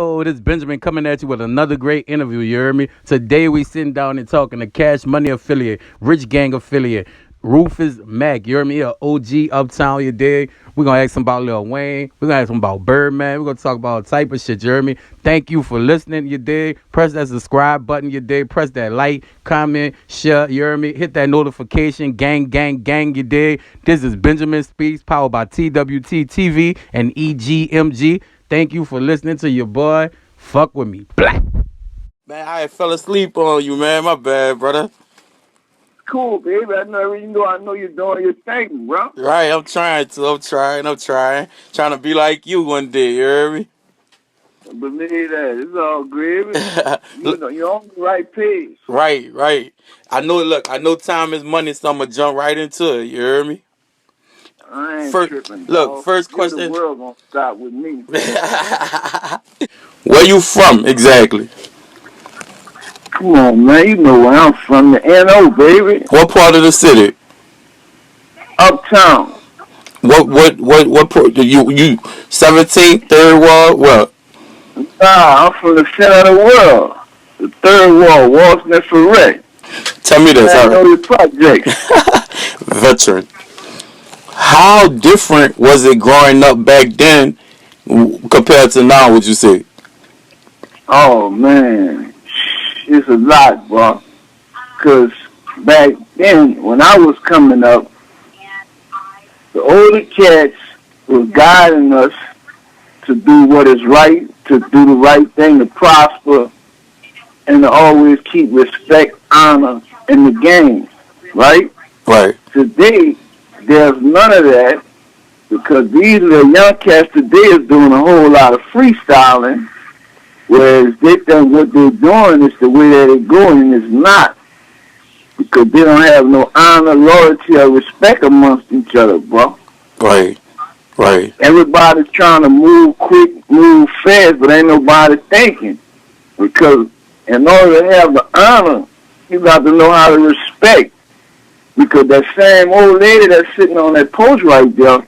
Oh, this is Benjamin coming at you with another great interview. You heard me? Today we sitting down and talking to Cash Money affiliate, Rich Gang affiliate, Rufus Mack. You heard me? A OG Uptown. You dig? We're gonna ask him about Lil Wayne. We're gonna ask him about Birdman. We're gonna talk about all type of shit. You heard me? Thank you for listening. You dig? Press that subscribe button. You dig? Press that like, comment, share. You heard me? Hit that notification. Gang, gang, gang. You dig? This is Benjamin Speaks, powered by TWT TV and EGMG. Thank you for listening to your boy. Fuck with me. Black. Man, I fell asleep on you, man. My bad, brother. Cool, baby. I know you're doing your thing, bro. Right, I'm trying to. I'm trying. Trying to be like you one day, you hear me? Believe that. It's all gravy. Look, You're on the right page. right. I know time is money, so I'm going to jump right into it, you hear me? I ain't First, tripping, look, dog. first Give the question. world gonna stop with me. Where you from, exactly? Come on, man. You know where I'm from, the NO, baby. What part of the city? Uptown. You 17th, third ward, what? Nah, I'm from the center of the world. The third wall, Walton for Red. Tell me this, all right. Magnolia Projects. Veteran. How different was it growing up back then compared to now, would you say? Oh, man. It's a lot, bro. Because back then, when I was coming up, the older cats was guiding us to do what is right, to do the right thing, to prosper, and to always keep respect, honor in the game, right? Right. Today, there's none of that because these are the young cats today is doing a whole lot of freestyling, whereas they think what they're doing is the way that they're going, and it's not because they don't have no honor, loyalty, or respect amongst each other, bro. Right. Everybody's trying to move quick, move fast, but ain't nobody thinking. Because in order to have the honor, you got to know how to respect. Because that same old lady that's sitting on that post right there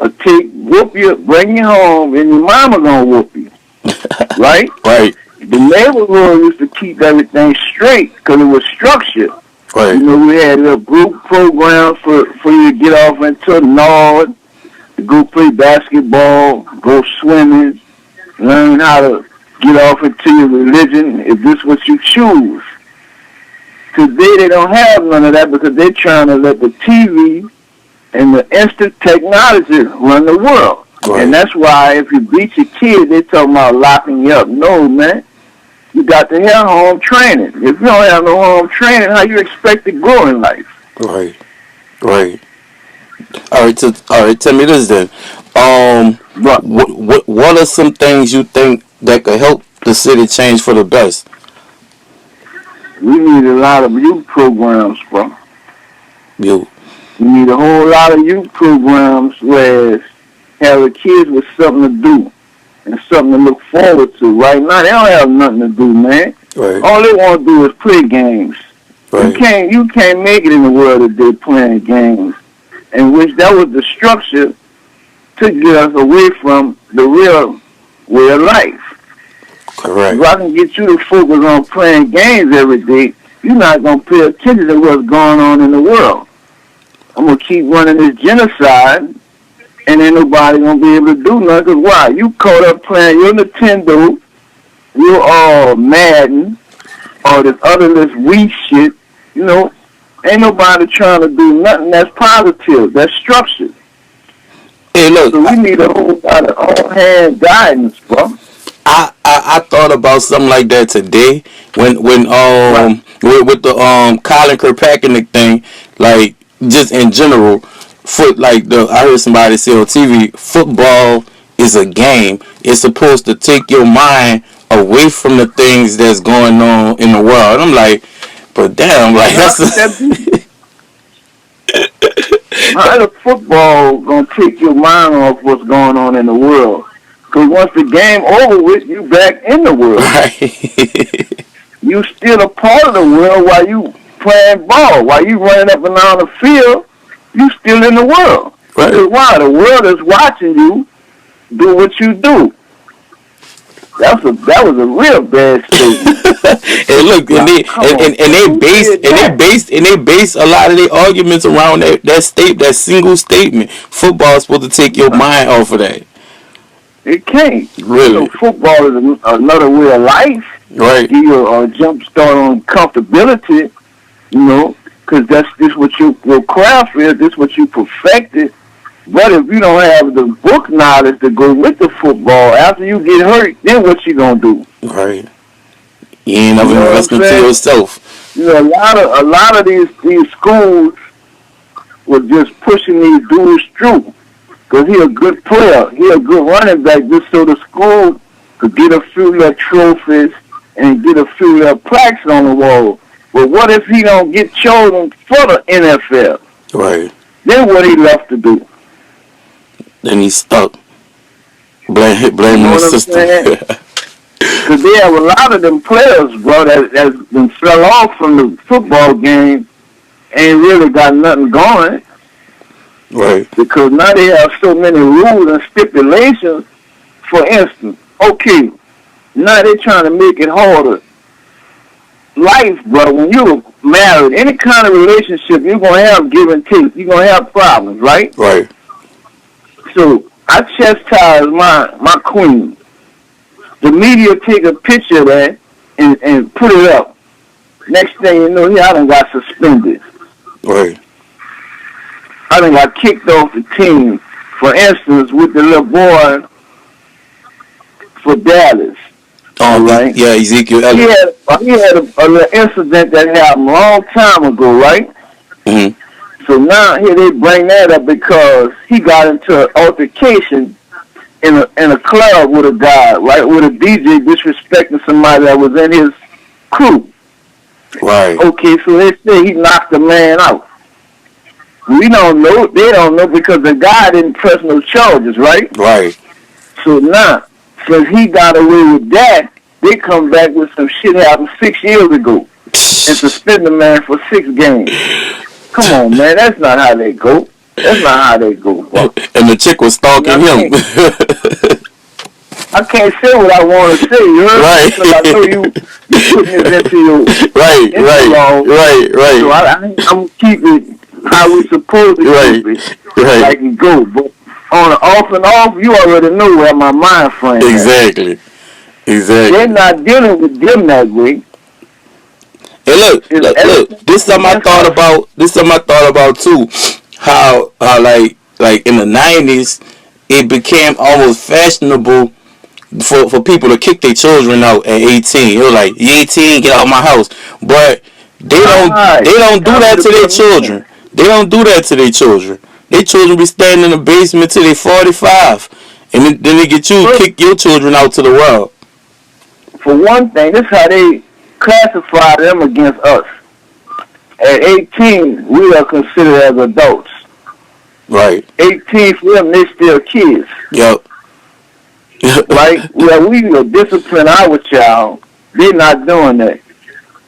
will whoop you, bring you home, and your mama gonna whoop you. Right? Right. The neighborhood used to keep everything straight because it was structured. Right. You know, we had a group program for you to get off into the Nord, to go play basketball, go swimming, learn how to get off into your religion if this is what you choose. Today they don't have none of that because they're trying to let the TV and the instant technology run the world. Right. And that's why if you beat your kid, they talking about locking you up. No, man. You got to have home training. If you don't have no home training, how you expect to grow in life? Right. All right. Tell me this then. But What are some things you think that could help the city change for the best? we need a lot of youth programs, bro. You. We need a whole lot of youth programs where have the kids with something to do and something to look forward to. Right now, they don't have nothing to do, man. Right. All they want to do is play games. Right. You can't make it in the world if they're playing games. And which that was the structure to get us away from the real way of life. Correct. If I can get you to focus on playing games every day, you're not going to pay attention to what's going on in the world. I'm going to keep running this genocide, and ain't nobody going to be able to do nothing. Because why? You caught up playing your Nintendo, you're all Madden, or this other this Wii shit, you know. Ain't nobody trying to do nothing that's positive, that's structured. Hey, look. So we need a whole lot of all-hand guidance, bro. I thought about something like that today when Right. with the Colin Kaepernick thing, like just in general, I heard somebody say on TV, football is a game. It's supposed to take your mind away from the things that's going on in the world. I'm like, but damn, like How that's could that be? a How the football gonna take your mind off what's going on in the world? Because once the game over with, you back in the world. right. You still a part of the world while you playing ball. While you running up and down the field, you still in the world. Right. Because why? The world is watching you do what you do. That was a real bad statement. And look, and Now, they come on, and they who base did that? a lot of their arguments around that single statement. Football is supposed to take your mind off of that. It can't. Really, Football is another way of life. right, Give you a jump start on comfortability. Because that's this what your craft is. This what you perfected. But if you don't have the book knowledge to go with the football, after you get hurt, then what you gonna do? right. You ain't never You know what I'm investment to saying? yourself. A lot of these schools were just pushing these dudes through. Because he a good player. He a good running back just so the school could get a few little trophies and get a few little plaques on the wall. But what if he don't get chosen for the NFL? Right. Then what he left to do? Then he's stuck. You Blaming know the what I'm system. saying? Because they have a lot of them players, bro, that been fell off from the football game, ain't really got nothing going. Right. Because now they have so many rules and stipulations. For instance, okay, now they're trying to make it harder. Life, bro, when you're married, any kind of relationship, you're going to have give and take. You're going to have problems, right? Right. So I chastise my queen. The media take a picture of that and put it up. Next thing you know, I done got suspended. Right. I done got kicked off the team. For instance, with the little boy for Dallas. Oh, right? yeah, Ezekiel Elliott. He had a little incident that happened a long time ago, right? Mm-hmm. So now here they bring that up because he got into an altercation in a club with a guy, right? With a DJ disrespecting somebody that was in his crew. Right. Okay, so they say he knocked the man out. We don't know. They don't know because the guy didn't press no charges, right? Right. So now, since he got away with that, they come back with some shit happened 6 years ago and suspend the man for 6 games. Come on, man. That's not how they go. That's not how they go, bro. And the chick was stalking him. I can't say what I want to say, you heard? Right. Because I know you putting this into your Right. So I'm going to keep it how we supposed to keep it. Right. Like it go. But on the off and off, you already know where my mind frame is. Exactly. They're not dealing with them that way. And look. This is something I thought about. This is something I thought about too. How like in the 90s, it became almost fashionable for people to kick their children out at 18. It was like, you 18, get out of my house. But they don't do that to their children. They don't do that to their children. Their children be standing in the basement till they 45, and then they get you kick your children out to the world. For one thing, this is how they classify them against us. At 18, we are considered as adults. Right. 18 for them, they still kids. Yep. Right? Well, we will discipline our child. They're not doing that.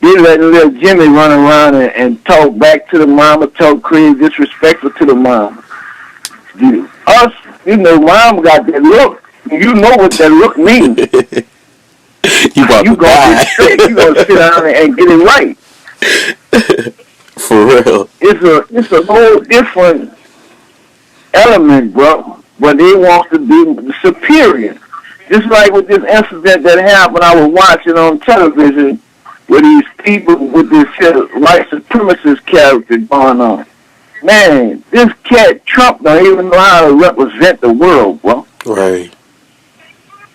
They letting little Jimmy run around and talk back to the mama, talk crazy, disrespectful to the mama. Us, mom got that look. You know what that look means. You gonna get straight. You gonna sit down and get it right. For real. It's a whole different element, bro. But they want to be superior. Just like with this incident that happened, I was watching on television with these people with this white supremacist character going on. Man, this cat Trump don't even know how to represent the world, bro. Right.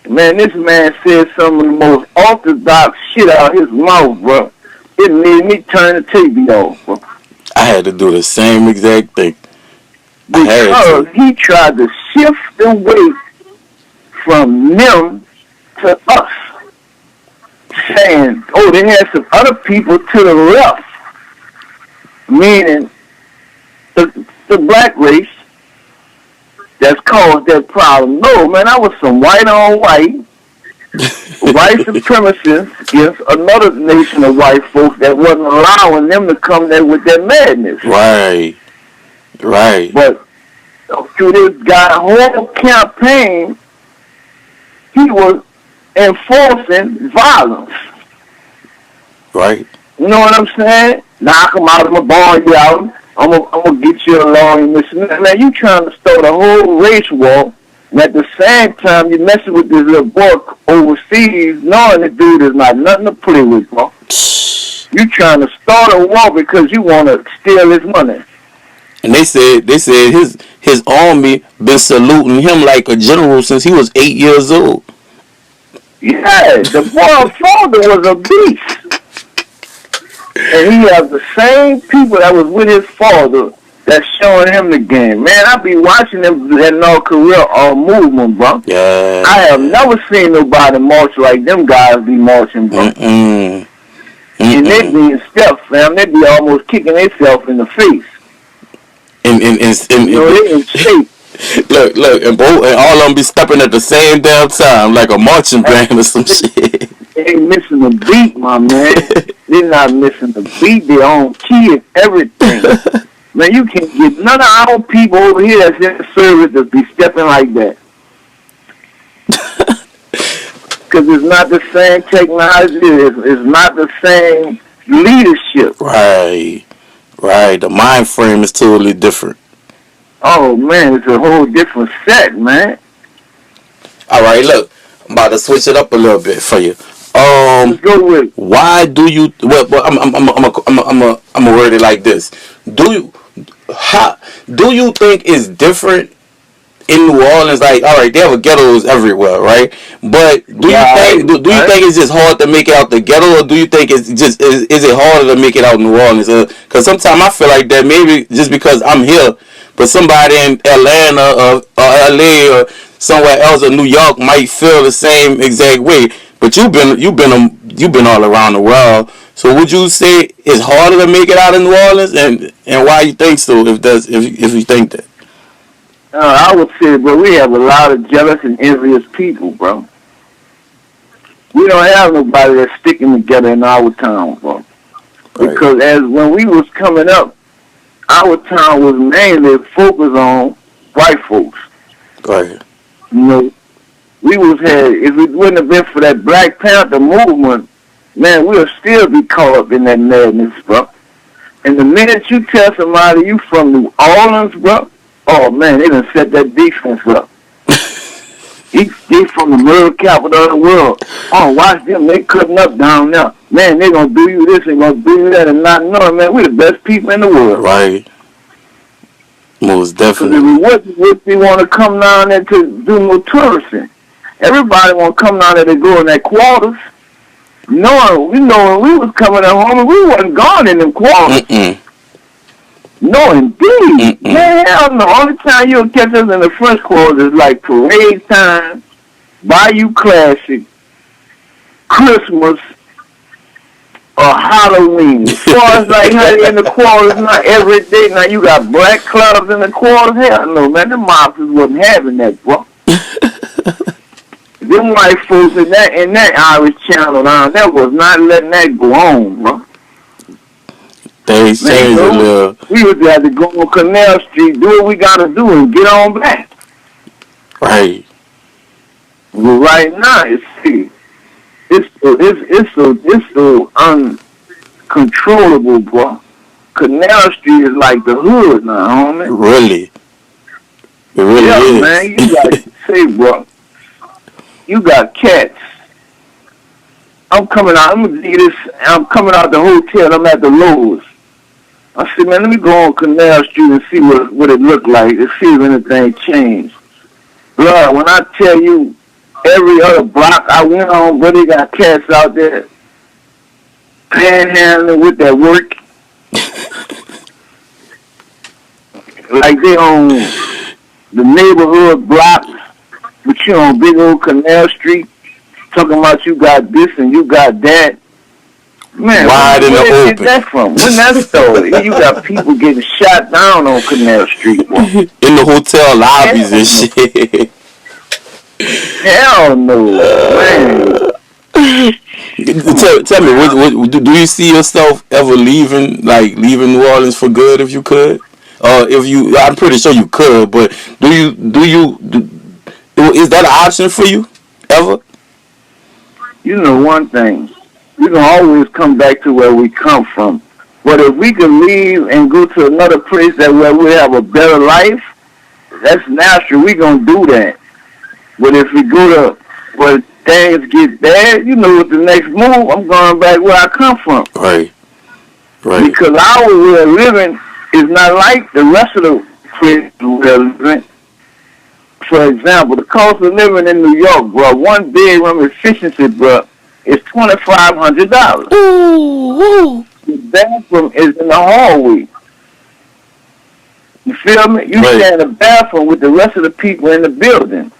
Man, this man said some of the most orthodox shit out of his mouth, bro. It made me turn the TV off, bro. I had to do the same exact thing. Because he tried to shift the weight from them to us. Saying, they had some other people to the left. Meaning the black race that's caused that problem. No, man, I was some white on white, white supremacists against another nation of white folks that wasn't allowing them to come there with their madness. Right. But through this guy's whole campaign, he was enforcing violence. Right. You know what I'm saying? Knock them out, I'm going to bar you out. I'm gonna get you a lawyer and this and that. Man, you trying to start a whole race war, and at the same time, you messing with this little boy overseas, knowing the dude is not nothing to play with, bro. You trying to start a war because you want to steal his money. And they said his army been saluting him like a general since he was 8 years old. Yeah, the boy's father was a beast. And he has the same people that was with his father that's showing him the game. Man, I be watching them that North Korea movement, bro. Yeah. I have never seen nobody march like them guys be marching, bro. And they be in steps, fam. They be almost kicking themselves in the face. And you know, they in shape. Look, and all of them be stepping at the same damn time like a marching band or some shit. They ain't missing the beat, my man. They're not missing the beat. They're on key and everything. Man, you can't get none of our people over here that's in the service to be stepping like that. Because it's not the same technology. It's not the same leadership. Right. The mind frame is totally different. Oh, man, it's a whole different set, man. All right, look. I'm about to switch it up a little bit for you. Let's go with it. Why do you? Well, I'm gonna word it like this. Do you think it's different in New Orleans? Like, all right, they have ghettos everywhere, right? But do you think it's just hard to make it out the ghetto, or do you think it's just is it harder to make it out in New Orleans? Because sometimes I feel like that maybe just because I'm here, but somebody in Atlanta or LA or somewhere else in New York might feel the same exact way. But you've been all around the world. So would you say it's harder to make it out in New Orleans, and why you think so? If you think that. I would say, bro, we have a lot of jealous and envious people, bro. We don't have nobody that's sticking together in our town, bro. Right. Because as when we was coming up, our town was mainly focused on white folks. Right. You know, if it wouldn't have been for that Black Panther movement, man, we'll still be caught up in that madness, bro. And the minute you tell somebody you from New Orleans, bro, oh, man, they done set that defense up. They from the murder capital of the world. Oh, watch them. They cutting up down there. Man, they going to do you this and going to do you that and not knowing, man, we the best people in the world. Right. Most definitely. Because if we want to come down there to do no touristing, everybody want to come down there to go in their quarters. Knowing when we was coming at home, we wasn't gone in them quarters. No, indeed. Man, hell no. Only time you'll catch us in the French quarters is like parade time, Bayou Classic, Christmas, or Halloween. As far as like how in the quarters, not every day. Now you got black clubs in the quarters. Hell no, man. The mobsters wasn't having that, bro. Them white folks in that Irish channel down there was not letting that go on, bro. They changed a little. We would have to go on Canal Street, do what we gotta do, and get on back. Right. But right now, it's so uncontrollable, bro. Canal Street is like the hood now, homie. Really? It really is. Yeah, man. You got to say, bro. You got cats. I'm coming out the hotel. I'm at the Lowe's. I said, man, let me go on Canal Street and see what it looked like and see if anything changed. Lord, when I tell you every other block I went on, but they got cats out there panhandling with their work. Like they on the neighborhood block, but you on big old Canal Street talking about you got this and you got that. Man, wide in the open. Where did that from? When that started, you got people getting shot down on Canal Street. Boy. In the hotel lobbies and shit. Hell no, man. Tell me, do you see yourself ever leaving New Orleans for good if you could? I'm pretty sure you could, but is that an option for you ever? you know one thing. We can always come back to where we come from. But if we can leave and go to another place that where we have a better life, that's natural. We gonna do that. But if we go to where things get bad, you know what the next move? I'm going back where I come from. Right. Right. Because our way of living is not like the rest of the places we're living. For example, the cost of living in New York, bro, one bedroom efficiency, bro, is $2,500. Ooh. The bathroom is in the hallway. You feel me? You share in the bathroom with the rest of the people in the building.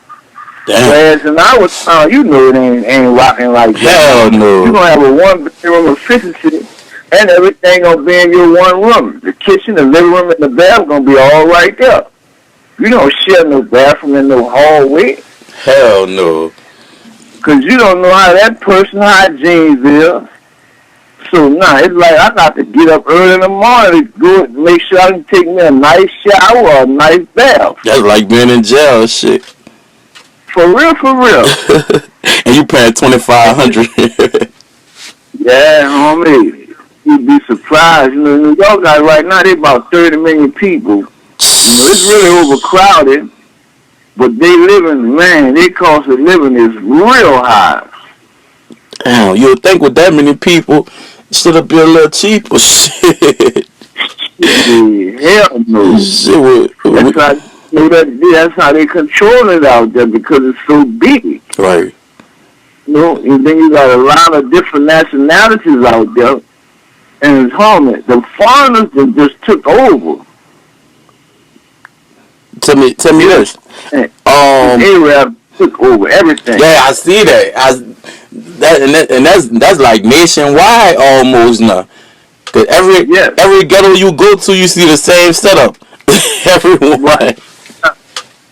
Damn. Whereas in our town, you know it ain't rocking like that. Hell no. You're gonna have a one bedroom efficiency, and everything gonna be in your one room. The kitchen, the living room, and the bathroom gonna be all right there. You don't share no bathroom in no hallway. Hell no. Cause you don't know how that person's hygiene is. So it's like I got to get up early in the morning to go make sure I can take me a nice shower or a nice bath. That's like being in jail, shit. For real, for real. And you paying $2,500. Yeah, homie. You'd be surprised. You know, New York guys right now, they about 30 million people. You know, it's really overcrowded. But their cost of living is real high. Damn, you would think with that many people, it should have been a little cheaper. Shit. Hell no. Shit, that's how they control it out there because it's so big. Right. You know, and then you got a lot of different nationalities out there. And it's homie, the foreigners that just took over. Tell me this. Arab took over everything. Yeah, I see that. That's like nationwide almost now. Cause every ghetto you go to, you see the same setup. Everyone. Right.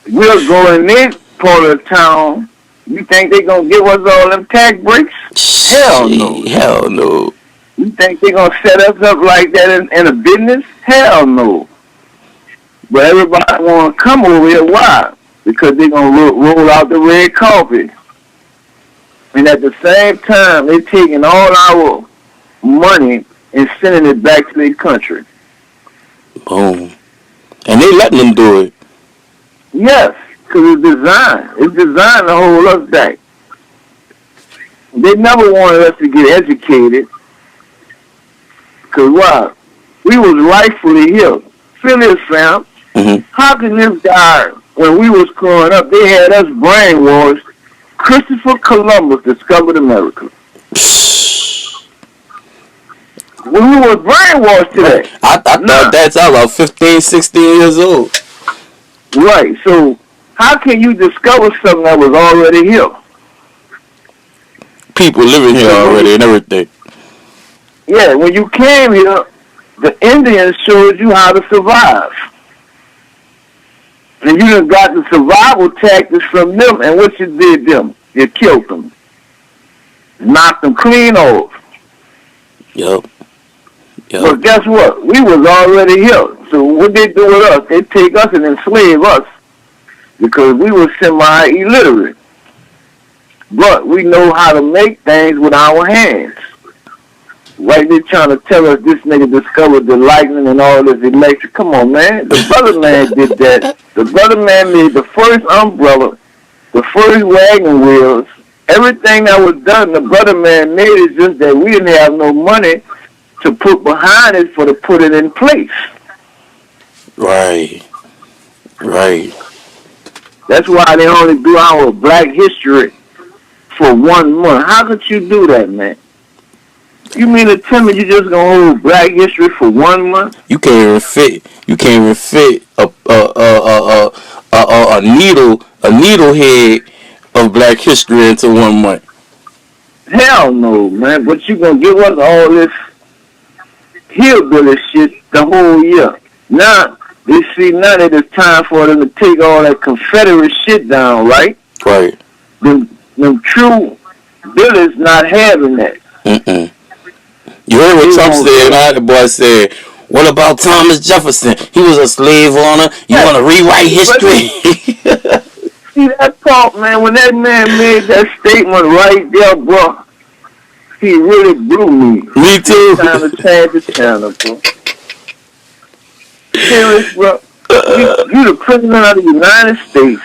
We're going in part of the town. You think they gonna give us all them tax breaks? Hell no. Hell no. You think they gonna set us up like that in a business? Hell no. But everybody wanna come over here. Why? Because they gonna roll out the red carpet. And at the same time, they're taking all our money and sending it back to their country. Boom. And they letting them do it. Yes, because it's designed. It's designed to hold us back. They never wanted us to get educated. Because why? We was rightfully here. Feel this, fam. Mm-hmm. How can this guy, when we was growing up, they had us brainwashed. Christopher Columbus discovered America. When we were brainwashed today. I thought that's about 15, 16 years old. Right. So how can you discover something that was already here? People living here already and everything. Yeah, when you came here, the Indians showed you how to survive. And you done got the survival tactics from them, and what you did them? You killed them. Knocked them clean off. Yep. But guess what? We was already here. So what they do with us, they take us and enslave us because we were semi-illiterate. But we know how to make things with our hands. Like they trying to tell us this nigga discovered the lightning and all this electric. Come on, man. The brother man did that. The brother man made the first umbrella, the first wagon wheels. Everything that was done, the brother man made it, just that we didn't have no money to put behind it to put it in place. Right. That's why they only do our Black History for 1 month. How could you do that, man? You mean to tell me you just gonna hold Black History for 1 month? You can't even fit a needle head of Black History into 1 month. Hell no, man. But you gonna give us all this hillbilly shit the whole year. Now they see now that it's time for them to take all that Confederate shit down, right? Right. Them true billies not having that. Mm-mm. You heard what Trump said, right? The boy said, what about Thomas Jefferson? He was a slave owner. You want to rewrite history? See that part, man, when that man made that statement right there, bro, he really blew me. Me It's too. time to change the channel, bro. Serious, bro. You the president of the United States,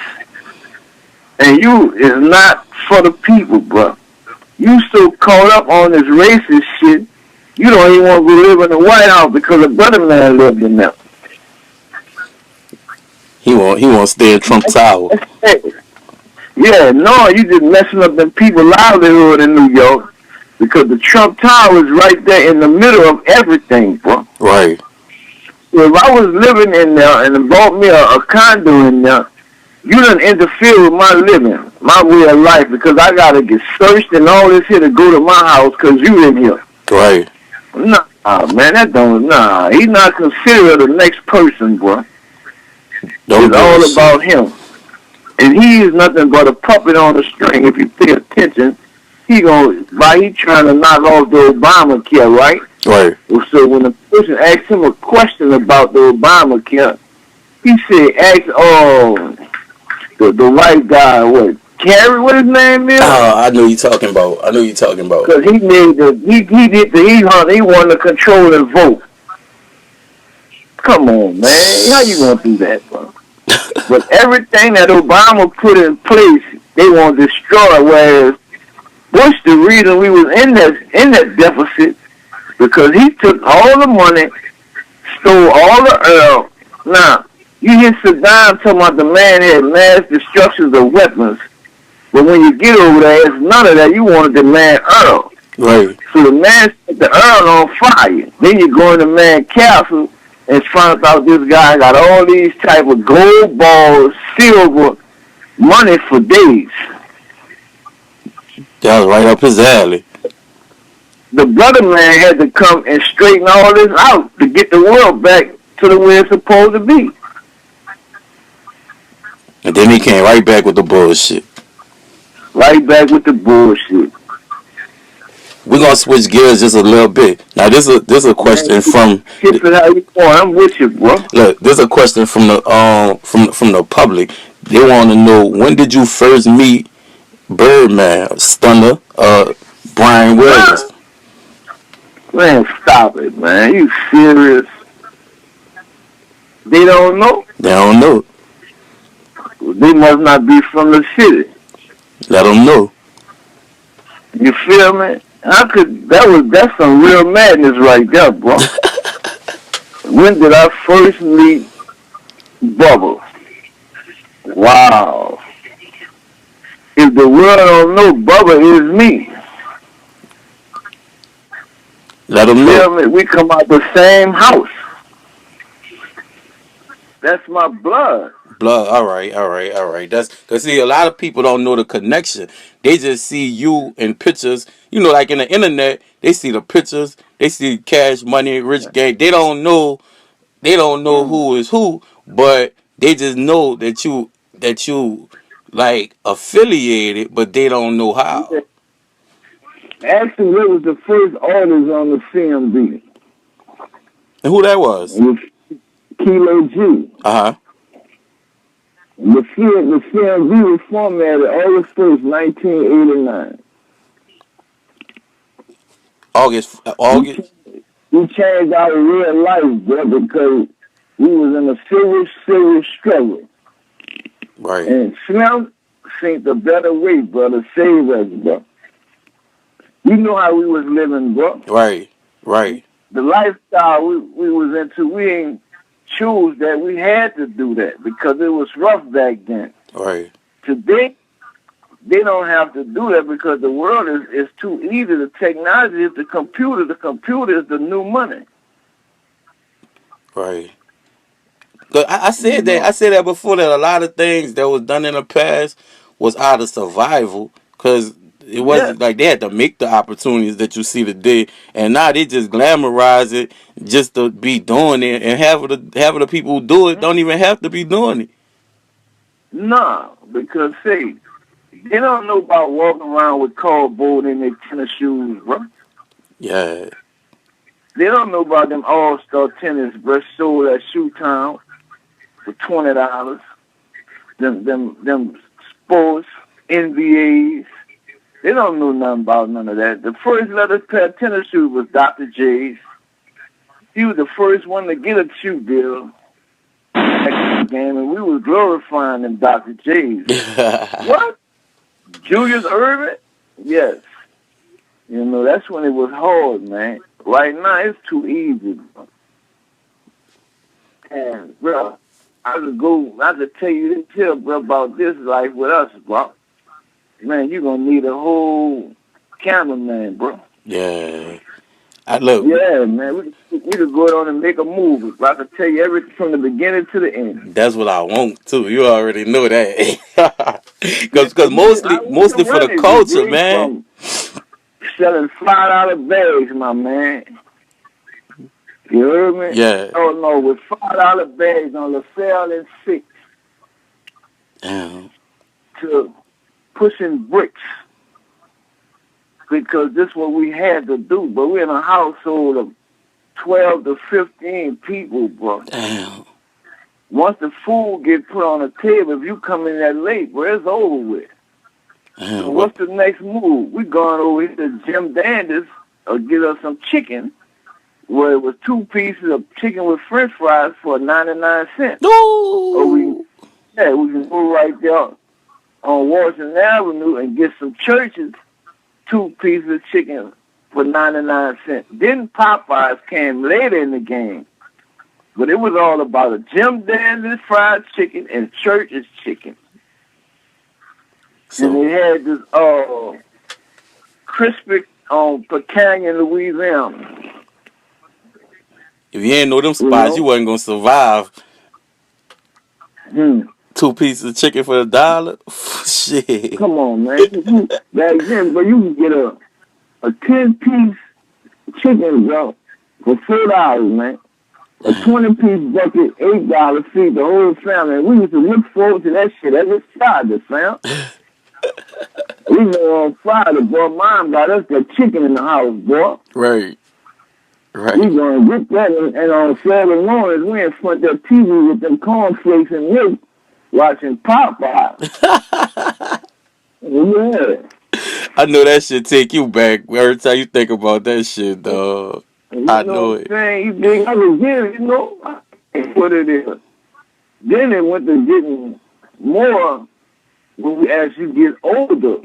and you is not for the people, bro. You so caught up on this racist shit, you don't even want to go live in the White House because a brother man lived in there. He won't stay in Trump Tower. Yeah, no, you just messing up them people's livelihood in New York because the Trump Tower is right there in the middle of everything, bro. Right. If I was living in there and bought me a condo in there, you done interfere with my living, my way of life, because I gotta get searched and all this here to go to my house because you in here. Right. Nah, man, that don't, nah. He not considered the next person, bro. Don't It's give a all shit. about him. And he is nothing but a puppet on the string. If you pay attention, he trying to knock off the Obamacare, right? Right. So when the person asked him a question about the Obamacare, he said, the white guy, what his name is? I know you talking about. Because he made he wanted to control the vote. Come on, man. How you gonna do that, bro? But everything that Obama put in place, they want to destroy. Whereas Bush, the reason we was in that deficit, because he took all the money, stole all the oil. Now, you hear Saddam talking about the man had mass destructions of weapons, but when you get over there, it's none of that. You wanted the man oil. Right. So the man set the oil on fire. Then you go in the man's castle and find out this guy got all these type of gold balls, silver, money for days. That was right up his alley. The brother man had to come and straighten all this out to get the world back to the way it's supposed to be. And then he came right back with the bullshit. Right back with the bullshit. We're gonna switch gears just a little bit. Now this is a question from Shit for how you going. I'm with you, bro. look, this is a question from the public. They wanna know, when did you first meet Birdman, Stunner, Brian Williams? Man, stop it, man. You serious? They don't know. They don't know. They must not be from the city. Let them know. You feel me? That's some real madness right there, bro. When did I first meet Bubba? Wow. If the world don't know, Bubba is me. Let them know. Feel me? We come out the same house. That's my blood. Blood. All right. That's because, see, a lot of people don't know the connection. They just see you in pictures. You know, like in the internet, they see the pictures. They see Cash Money, Rich Gang. They don't know. They don't know who is who, but they just know that you like affiliated, but they don't know how. Actually, what was the first artist on the CMB? And who that was? It was Kilo G. Uh huh. The CMB was formatted August 1st, 1989. August. We changed our real life, bro, because we was in a serious struggle. Right. And Slim seen the better way, bro, to save us, bro. You know how we was living, bro. Right. The lifestyle we was into, we ain't choose that. We had to do that because it was rough back then. Right. Today, they don't have to do that because the world is too easy. The technology is the computer. The computer is the new money. Right. But I said that. I said that before, that a lot of things that was done in the past was out of survival, because it wasn't like they had to make the opportunities that you see today, and now they just glamorize it just to be doing it, and having the people who do it don't even have to be doing it. Nah, because see, they don't know about walking around with cardboard in their tennis shoes, bro. Yeah. They don't know about them all-star tennis, bro, sold at Shoe Town for $20. Them sports, NBAs. They don't know nothing about none of that. The first leather pair of tennis shoes was Dr. J's. He was the first one to get a shoe deal at the game, and we was glorifying them Dr. J's. What? Julius Irving? Yes. You know, that's when it was hard, man. Right now, it's too easy, bro. And, bro, I could tell you this here, bro, about this life with us, bro. Man, you're going to need a whole cameraman, bro. Yeah. I look. Yeah, man. We could go on and make a movie. Bro. I could tell you everything from the beginning to the end. That's what I want too. You already know that. Cause mostly for the culture, man. Selling $5 bags, my man. You heard me? Yeah. Oh no, with $5 bags on LaSalle and 6 Damn. to pushing bricks. Because this is what we had to do. But we're in a household of 12 to 15 people, bro. Damn. Once the food get put on the table, if you come in that late, bro, it's over with. Damn. So what's the next move? We going over here to Jim Dandy's or get us some chicken, where it was 2 pieces of chicken with French fries for 99 cents. No. Or we can go right there on Washington Avenue and get some churches, 2 pieces of chicken for 99 cents. Then Popeyes came later in the game. But it was all about a Jim Dandy's fried chicken and Church's chicken. So, and they had this crispy pecan in Louisiana. if you ain't know them spots, you wasn't gonna survive. 2 pieces of chicken for $1? Shit. Come on, man. Back then, but you can get a 10-piece chicken, bro, for $4, man. A 20-piece bucket, $8, feed the whole family. And we used to look forward to that shit every Friday, fam. We know on Friday, boy, Mom got us the chicken in the house, boy. Right. We gonna get that, and on Saturday mornings, we in front of the TV with them cornflakes and milk, watching Popeye. Yeah. I know that shit take you back every time you think about that shit, dog. I know it. Saying, you think I was here, you know what it is. Then it went to getting more as you get older.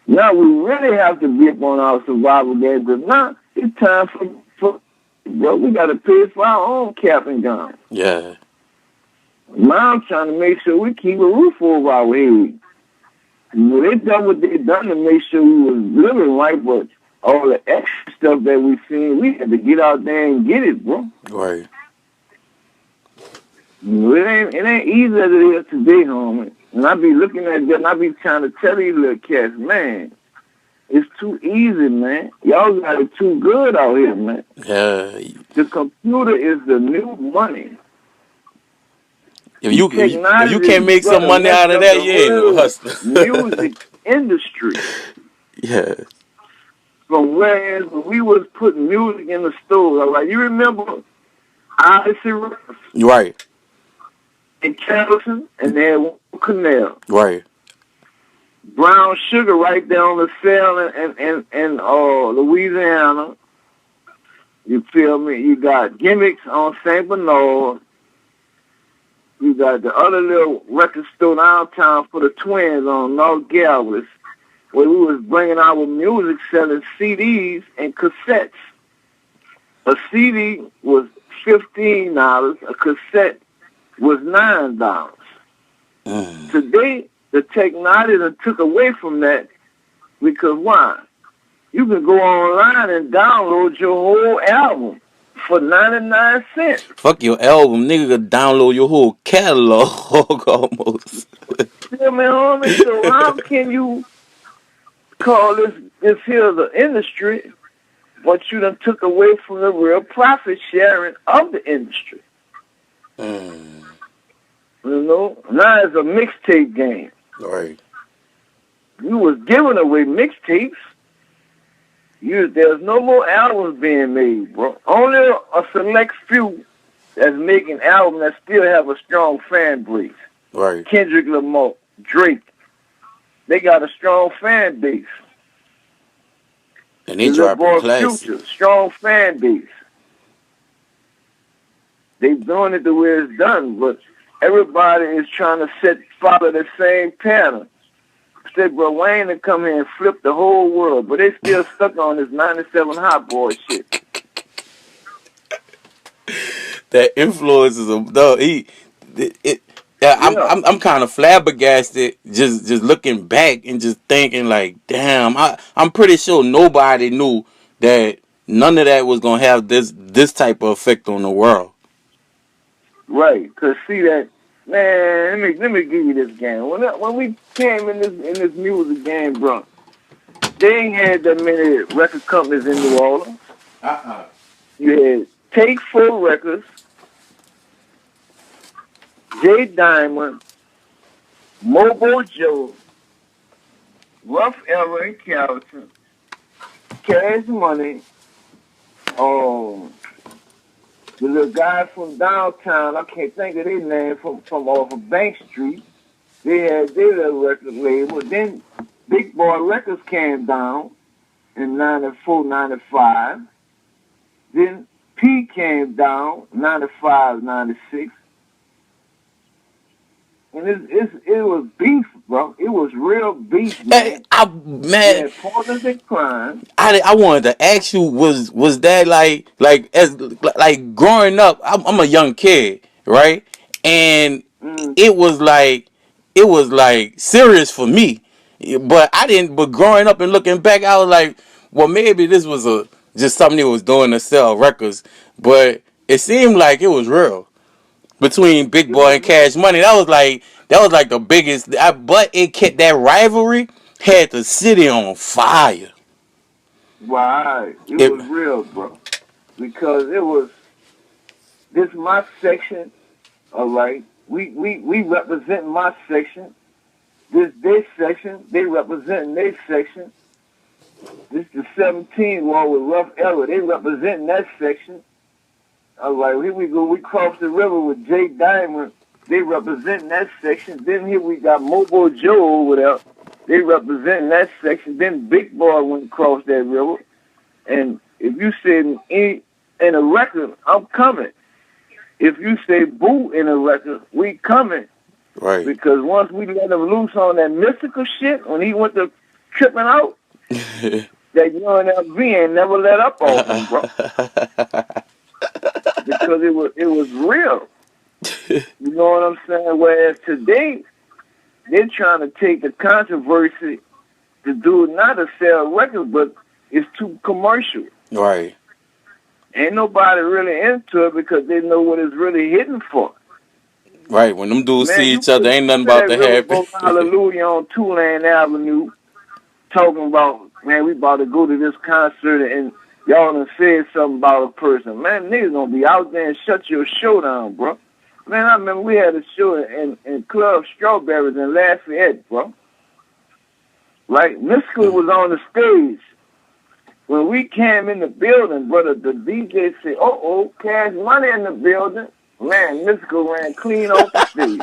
Now we really have to be up on our survival game, but now it's time for bro, we got to pay for our own cap and gown. Yeah. Mom's trying to make sure we keep a roof over our head. You know, they done what they done to make sure we was living right, but all the extra stuff that we seen, we had to get out there and get it, bro. Right. You know, it ain't easy as it is today, homie. And I be looking at that and I be trying to tell these little cats, man, it's too easy, man. Y'all got it too good out here, man. Yeah. The computer is the new money. If you can't make some money out of that, you ain't no hustler. Music industry. Yeah. From whereas we was putting music in the stores. Like, you remember Odyssey Records? Right. In Carrollton, and then Canal. Right. Brown Sugar right there on the sale in Louisiana. You feel me? You got Gimmicks on St. Bernard. You got the other little record store downtown for the twins on North Galvez, where we was bringing our music, selling CDs and cassettes. A CD was $15. A cassette was $9. Today, the technology took away from that because why? You can go online and download your whole album for 99 cents. Fuck your album, nigga could download your whole catalog almost. Yeah, man, homie, so how can you call this here the industry, but you done took away from the real profit sharing of the industry? You know, now it's a mixtape game. Right. You was giving away mixtapes. There's no more albums being made, bro. Only a select few that's making albums that still have a strong fan base. Right. Kendrick Lamar, Drake, they got a strong fan base. And they The little dropping boy classic. Future, strong fan base. They doing it the way it's done, but everybody is trying to follow the same pattern. Said, bro, Wayne to come here and flip the whole world, but they still stuck on this 97 Hot Boy shit. That influences him. No, yeah, Yeah. I'm kind of flabbergasted just looking back and just thinking like, damn, I'm pretty sure nobody knew that none of that was gonna have this type of effect on the world. Right, cause see that, man. Let me give you this game. When we came in this music game, bro, they ain't had that many record companies in New Orleans. You had Take 4 Records, J Diamond, Mobile Joe, Rough Era and Carrollton, Cash Money, the little guys from downtown, I can't think of their name, from off of Bank Street. They had their little record label. Then Big Boy Records came down in 94, 95. Then P came down 95, 96. And it was beef, bro. It was real beef, man. Man, Yeah, partners in crime. I wanted to ask you, was that like growing up? I'm a young kid, right? And Mm, it was like serious for me, but I didn't. But growing up and looking back, I was like, well, maybe this was just something they was doing to sell records, but it seemed like it was real between Big it Boy was and Cash Money. That was like the biggest. But it kept that rivalry had the city on fire. why it It was real, bro. Because it was this my section, all right. We represent my section. This their section. They representing their section. This the 17 war with Rough Era. They representing that section. All right, here we go. We cross the river with J Diamond. They representing that section. Then here we got Mobile Joe over there. They representing that section. Then Big Boy went across that river. And if you say in a record, I'm coming. If you say boo in a record, we coming. right. Because once we let him loose on that mystical shit, when he went to tripping out, that UNLV ain't never let up off him, bro. Because it was real. You know what I'm saying? Whereas today, they're trying to take the controversy to do not to sell records, but it's too commercial. Right. Ain't nobody really into it because they know what it's really hitting for. Right. When them dudes Man, see you each other, could ain't nothing let about that to river happen. go hallelujah on Tulane Avenue talking about, man, we about to go to this concert and y'all done said something about a person. Man, niggas gonna be out there and shut your show down, bro. Man, I remember we had a show in Club Strawberries in Lafayette, bro. Right? Mystical was on the stage. When we came in the building, brother, the DJ said, uh-oh, Cash Money in the building. Man, Mystical ran clean off the stage.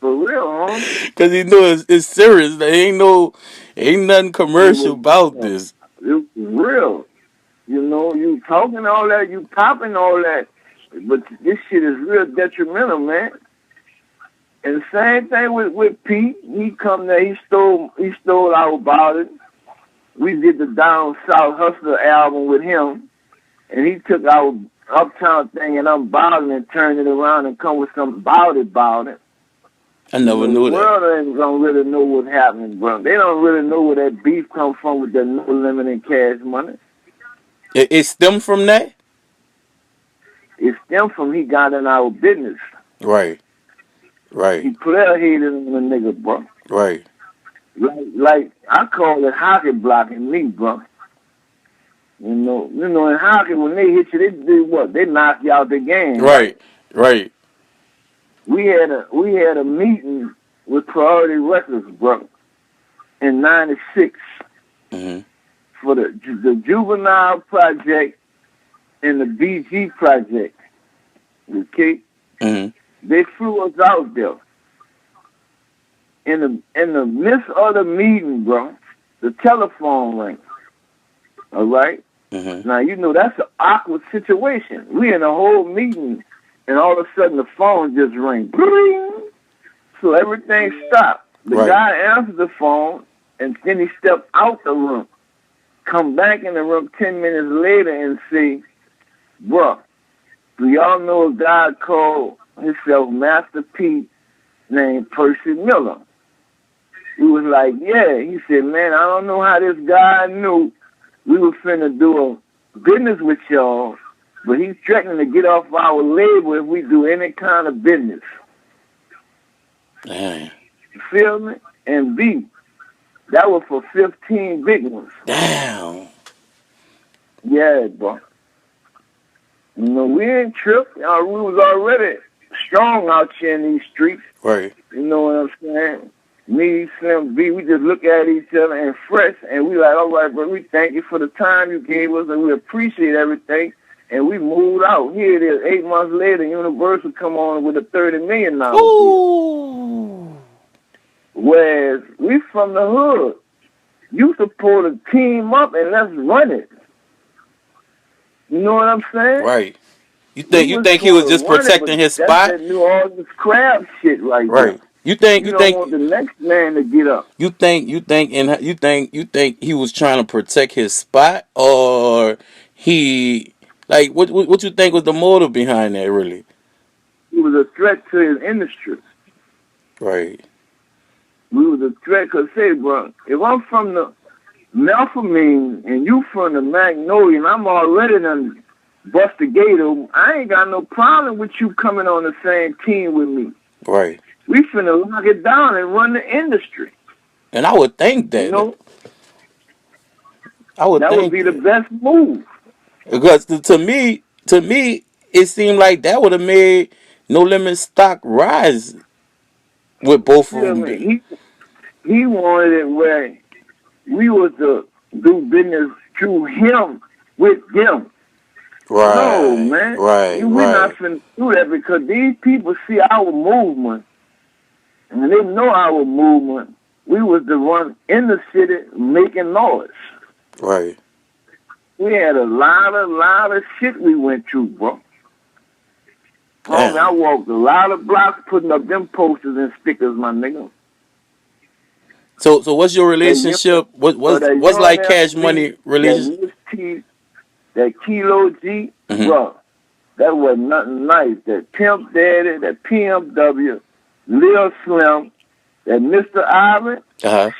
For real, huh? Cause he knew it's serious. There ain't nothing It commercial was, about this. it was real. You know, you talking all that, you popping all that, but this shit is real detrimental, man. And the same thing with Pete. He come there, he stole our body. We did the Down South Hustler album with him, and he took our Uptown thing and I'm bottling and turned it around and come with some about it. I You never know, the knew that. world ain't gonna really know what's happening, bro. They don't really know where that beef come from with that No Limit and Cash Money. It stemmed from that. It stemmed from he got in our business. Right. He Right. player hated on the nigga, bro. Right. Like I call it hockey blocking me, bro. You know, in hockey when they hit you, they do what? They knock you out the game, right? Right. Right. We had a meeting with Priority Records, bro, in '96 Mhm. for the Juvenile Project and the BG Project. Okay, Mhm. they flew us out there. in the midst of the meeting, bro, the telephone rang. All right. Mm-hmm. Now you know that's an awkward situation. We in a whole meeting, and all of a sudden the phone just rang. So everything stopped. The Right. guy answered the phone, and then he stepped out the room. Come back in the room 10 minutes later and say, "Bruh, do y'all know a guy called himself Master P named Percy Miller?" He was like, "Yeah." He said, "Man, I don't know how this guy knew we were finna do a business with y'all, but he's threatening to get off our label if we do any kind of business." Damn. You feel me? And B, that was for 15 big ones. Damn. Yeah, bro. You know, we ain't tripped. We was already strong out here in these streets. Right. You know what I'm saying? Me, Slim B, we just look at each other and fresh, and we like, all right, bro, we thank you for the time you gave us, and we appreciate everything, and we moved out. Here it is, 8 months later, Universal come on with a $30 million deal. Ooh. Whereas we from the hood. You supposed to team up and let's run it. You know what I'm saying? Right. You We think he was supposed just to run it, protecting but his that's spot? that New Orleans crab shit right there. Right. You think You don't want the next man to get up. you think he was trying to protect his spot, or he like what you think was the motive behind that really? He was a threat to his industry. Right. We was a threat because, say, bro, if I'm from the Melphamine and you from the Magnolia and I'm already done bust the gate open, I ain't got no problem with you coming on the same team with me. Right. We finna lock it down and run the industry. And I would think that. You know, I would that would think be the that. best move. Because to me, it seemed like that would have made No Limit stock rise with You both of feel them. me? He wanted it where we was to do business through him with them. No, Right, man. right, We're not right, finna do that because these people see our movement and they know our movement. We was the one in the city making noise. right. We had a lot of shit we went through, bro. Homie, I Damn. walked a lot of blocks putting up them posters and stickers, my nigga. So what's your That relationship? that What's young like Cash MV, Money that relationship? Miss T, that Kilo G, Mm-hmm. bro. That was nothing nice. That Pimp Daddy, that PMW, Lil Slim, that Mr. Ivan. Uh huh.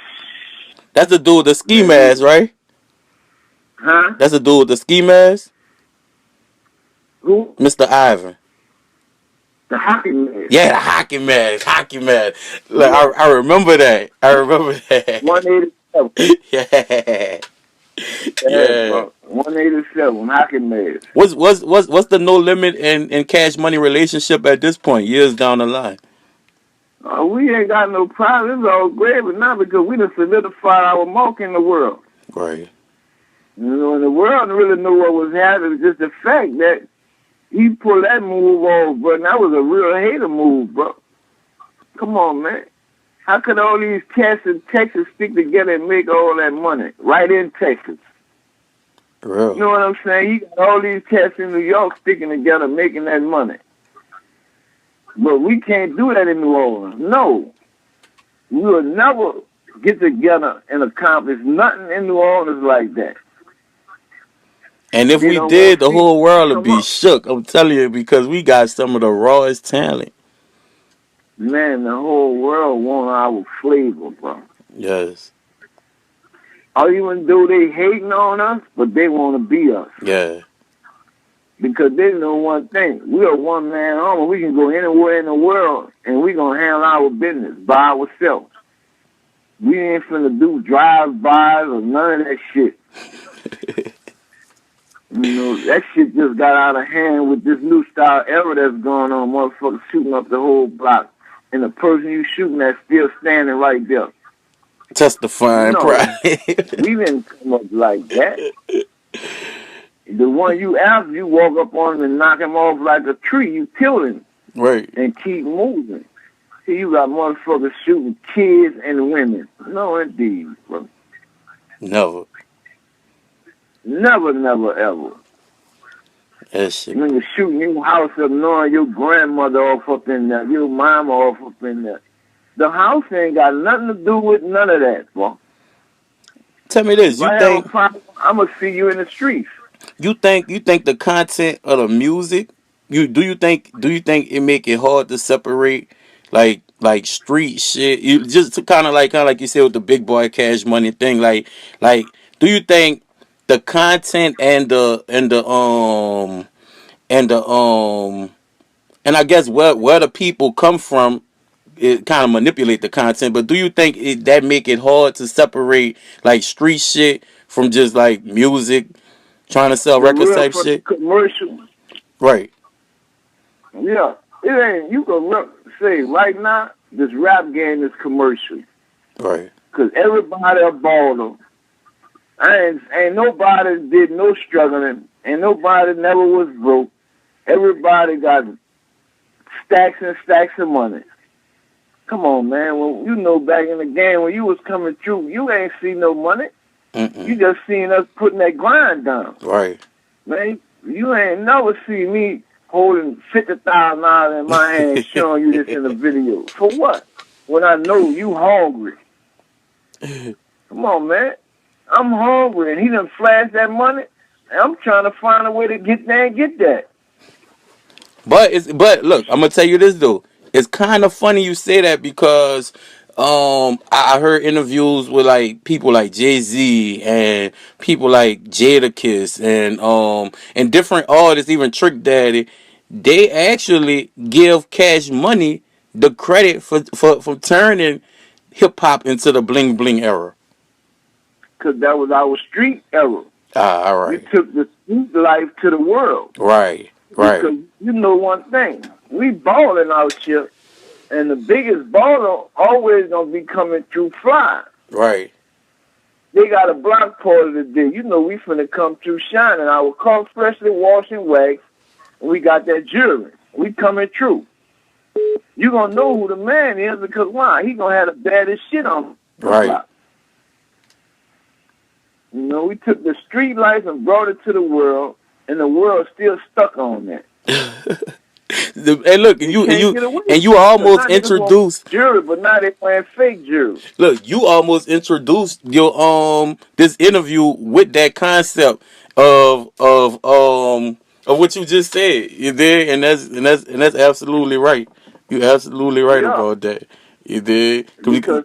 That's the dude with the ski Man, mask, right? huh? That's the dude with the ski mask, Who? Mr. Ivan. The hockey man. Yeah, the hockey mask, hockey mask. Like Yeah. I remember that. I remember that. 187. Yeah, Yeah, yeah. bro. 187, hockey man. What's the No Limit and Cash Money relationship at this point? Years down the line. We ain't got no problem. It's all gravy now because we done solidified our mark in the world. Right. You know, and the world didn't really know what was happening. Just the fact that he pulled that move off, bro. And that was a real hater move, bro. Come on, man. How could all these cats in Texas stick together and make all that money right in Texas? Real. You know what I'm saying? You got all these cats in New York sticking together making that money. But we can't do that in New Orleans. No. We will never get together and accomplish nothing in New Orleans like that. And if They we don't did, want the people whole world to would come be up. shook. I'm telling you, because we got some of the rawest talent. Man, the whole world want our flavor, bro. Yes. Even though they hating on us, but they want to be us. Yeah. Because they know one thing. We are one man army. We can go anywhere in the world and we going to handle our business by ourselves. We ain't finna do drive-bys or none of that shit. You know, that shit just got out of hand with this new style era that's going on. Motherfuckers shooting up the whole block. And the person you shooting at still standing right there. Testifying No, pride. we didn't come up like that. The one you after, you walk up on him and knock him off like a tree. You kill him Right. and keep moving. See, you got motherfuckers shooting kids and women. No, indeed, bro. Never. Never, never, ever. That shit. Nigga shooting your house up, knowing your grandmother off up in there, your mama off up in there. The house ain't got nothing to do with none of that, bro. Tell me this. If I have a problem, I'm gonna see you in the streets. You think the content of the music, do you think it make it hard to separate like street shit? You just to kind of like you said with the big boy Cash Money thing, like do you think the content and I guess where the people come from, it kind of manipulate the content, but do you think that make it hard to separate like street shit from just like music, trying to sell The records real type fucking shit? commercial. Right. Yeah, it ain't. You can say right now, this rap game is commercial. Right. Cause everybody a baller. Ain't nobody did no struggling. Ain't nobody never was broke. Everybody got stacks and stacks of money. Come on, man. Well, you know, back in the game when you was coming through, you ain't see no money. You just seen us putting that grind down. Right. Man, you ain't never see me holding $50,000 in my hand showing you this in a video. For what? When I know you hungry. Come on, man. I'm hungry, and he done flashed that money, and I'm trying to find a way to get there and get that. But look, I'm gonna tell you this though. It's kind of funny you say that because I heard interviews with like people like Jay-Z and people like Jadakiss and different artists, even Trick Daddy. They actually give Cash Money the credit for turning hip hop into the bling bling era. Because that was our street era. All We right. took the street life to the world. Right. Right. Because you know one thing, we balling out here, and the biggest baller always gonna be coming through fly. Right. They got a block party today. You know we finna come through shining. Our car freshly washed and waxed, and we got that jewelry. We coming through. You gonna know who the man is because why? He gonna have the baddest shit on the Right. block. You know, we took the street life and brought it to the world, and the world's still stuck on that. Hey, look, and Can't get away you from it, 'cause almost now niggas want introduced. jewelry, but now they playing fake jewelry. Look, you almost introduced your this interview with that concept of what you just said. You did, and that's absolutely right. You're absolutely right Yeah, about that. You did. because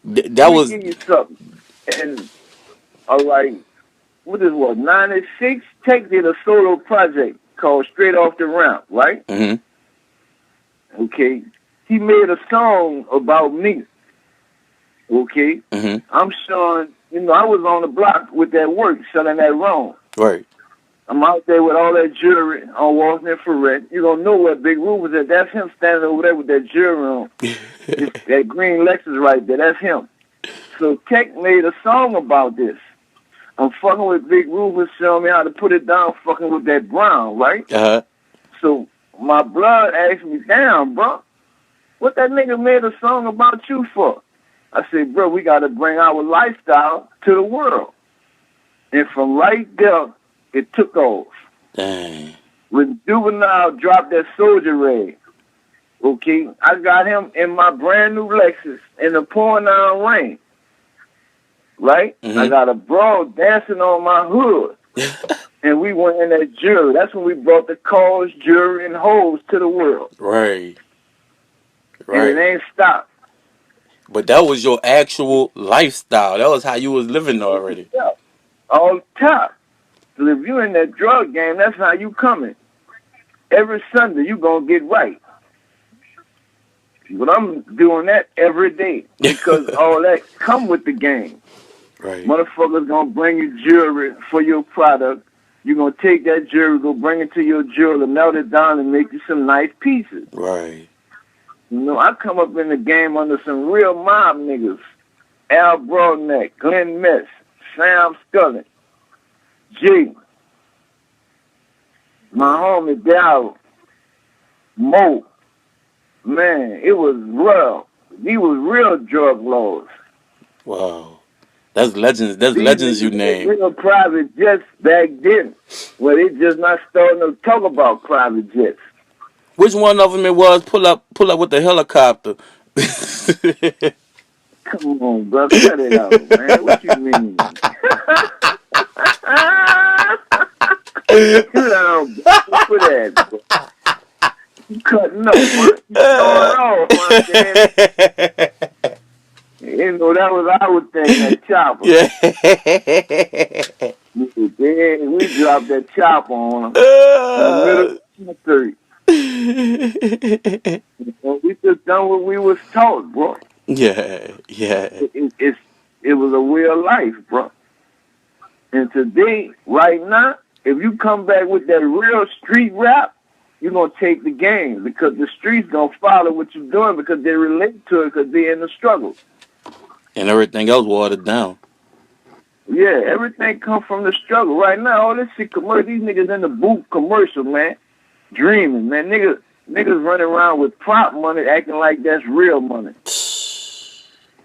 That let me was give you something. And all right, what is what 96? Tech did a solo project called Straight Off the Ramp, right? Okay, he made a song about me. Okay, I'm showing. You know, I was on the block with that work, selling that wrong. right. I'm out there with all that jewelry on Walls Infrared. You don't know where Big Rufus is. That's him standing over there with that jewelry on. That green Lexus right there. That's him. So Tech made a song about this. I'm fucking with Big Rufus, showing me how to put it down, fucking with that brown, right? So my blood asked me, damn, bro, what that nigga made a song about you for? I said, bro, we got to bring our lifestyle to the world. And from right there, it took off. Dang. When Juvenile dropped that Soldier Ray, okay, I got him in my brand new Lexus in the pouring down rain, right? I got a broad dancing on my hood, and we went in that jewelry. That's when we brought the cars, jewelry, and hoes to the world. Right. And it ain't stopped. But that was your actual lifestyle. That was how you was living already. Yeah, all top. So if you in that drug game, that's how you coming. Every Sunday, you going to get right. But I'm doing that every day because all that come with the game. Right. Motherfuckers going to bring you jewelry for your product. You're going to take that jewelry, go bring it to your jeweler, melt it down, and make you some nice pieces. Right. You know, I come up in the game under some real mob niggas. Al Broadneck, Glenn Metz, Sam Scully, G, my homie Darryl, Mo, Man, it was real. These was real drug lords. Wow. That's legends. That's These legends you niggas had name. real private jets back then. Well, they just not starting to talk about private jets. Which one of them it was? Pull up with the helicopter. Come on, bro. Cut it out, man. What you mean? Cut out, bro. Put that, bro. You cutting up, man. You throwing off, man. You know, that was our thing, that chopper. Yeah. Then we dropped that chopper on them in the middle of the street. We just done what we was taught, bro. Yeah. It was a real life, bro. And today, right now, if you come back with that real street rap, you're going to take the game because the streets going to follow what you're doing because they relate to it because they're in the struggle. And everything else watered down. Yeah, everything come from the struggle. Right now, all this shit commercial, these niggas in the booth commercial, man, dreaming, man. Niggas running around with prop money acting like that's real money.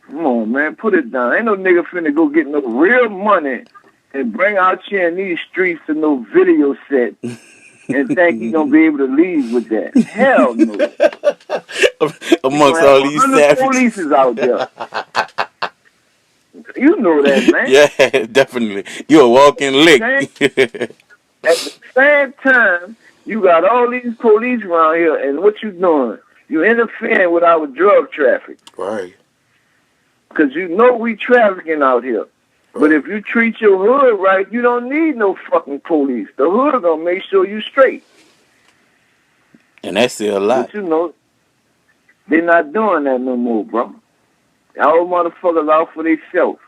Come on, man, put it down. Ain't no nigga finna go get no real money and bring out here in these streets to no video set and think he gonna be able to leave with that. Hell no. Amongst all these savages. Police is out there. You know that, man. Yeah, definitely. You're a walking lick. At the same time, you got all these police around here, and what you doing? You interfering with our drug traffic. Right. Because you know we trafficking out here. But if you treat your hood right, you don't need no fucking police. The hood gonna make sure you straight. And that's still a lot. But you know, they not doing that no more, bro. All motherfuckers out for themselves.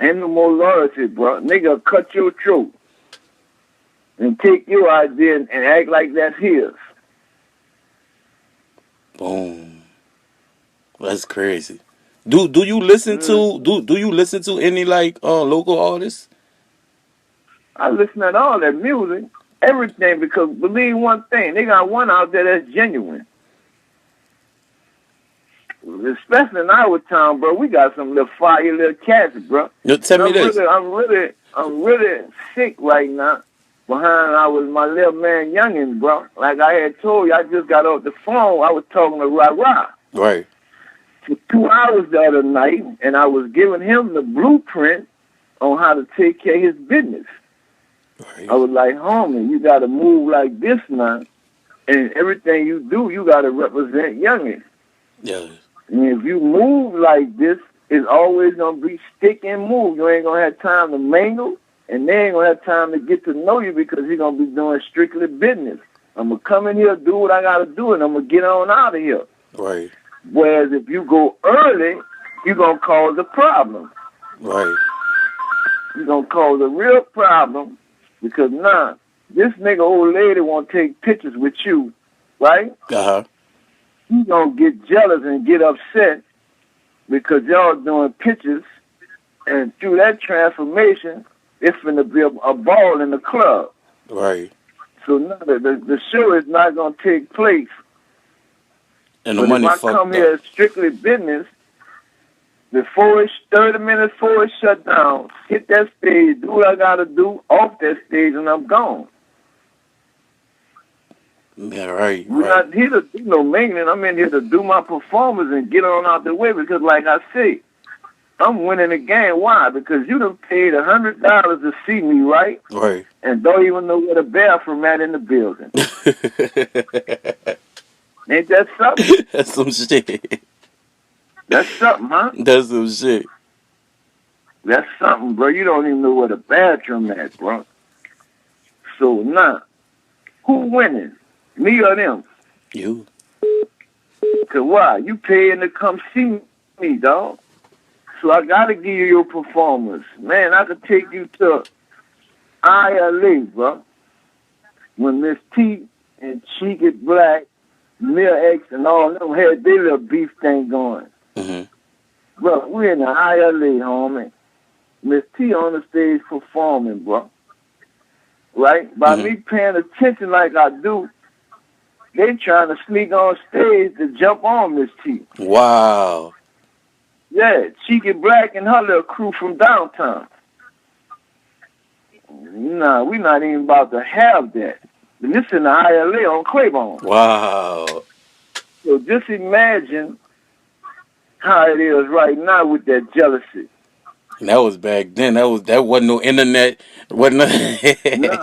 Ain't no more loyalty, bro. Nigga cut your throat and take your idea and act like that's his. Boom. That's crazy. Do you listen to do you listen to any like local artists? I listen to all that music, everything, because believe one thing, they got one out there that's genuine. Especially in our town, bro, we got some little fire little cats, bro. Yo, tell me this. I'm really sick right now behind my little man youngin, bro. Like I had told you, I just got off the phone. I was talking to Ra. Right. For 2 hours the other night, and I was giving him the blueprint on how to take care of his business. Right. I was like, homie, you got to move like this now, and everything you do, you got to represent youngin. Yeah. And if you move like this, it's always going to be stick and move. You ain't going to have time to mingle, and they ain't going to have time to get to know you because you're going to be doing strictly business. I'm going to come in here, do what I got to do, and I'm going to get on out of here. Right. Whereas if you go early, you're going to cause a problem. Right. You're going to cause a real problem because now, this nigga old lady want to take pictures with you, right? Uh-huh. You gonna get jealous and get upset because y'all doing pictures, and through that transformation, it's gonna be a ball in the club. Right. So now the show is not gonna take place. And the but money if I fucked come up. here as strictly business, before it's 30 minutes before it shut down, hit that stage, do what I gotta do, off that stage, and I'm gone. Yeah, right. We're not here to do no maintenance. I'm in here to do my performance and get on out the way because, like I say, I'm winning the game. Why? Because you done paid $100 to see me, right? Right. And don't even know where the bathroom at in the building. Ain't that something? That's some shit. That's something, huh? That's some shit. That's something, bro. You don't even know where the bathroom at, bro. So now, who winning? Me or them? You. Cause why? You paying to come see me, dog. So I gotta give you your performance. Man, I could take you to ILA, bro. When Miss T and Cheeky Black, Mil X, and all them had their little beef thing going. Mm-hmm. Bro, we in the ILA, homie. Miss T on the stage performing, bro. Right? By me paying attention like I do, They trying to sneak on stage to jump on Miss T. Wow. Yeah, Cheeky Black and her little crew from downtown. Nah, we not even about to have that. And this in the ILA on Claiborne. Wow. So just imagine how it is right now with that jealousy. And that was back then. That wasn't no internet. Wasn't no Nah,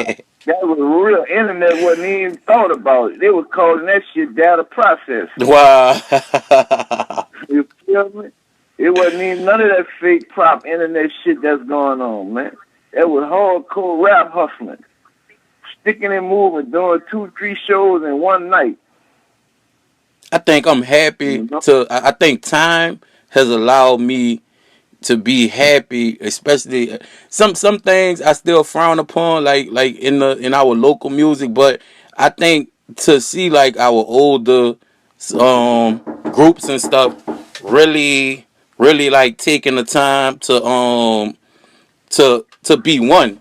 that was real. Internet wasn't even thought about it. They was calling that shit data processing. Wow. You feel me? It wasn't even none of that fake prop internet shit that's going on, man. That was hardcore rap hustling. Sticking and moving, doing 2-3 shows in one night. I think I'm happy You know? to. I think time has allowed me to be happy, especially some things I still frown upon, like in our local music. But I think to see like our older groups and stuff really like taking the time to be one.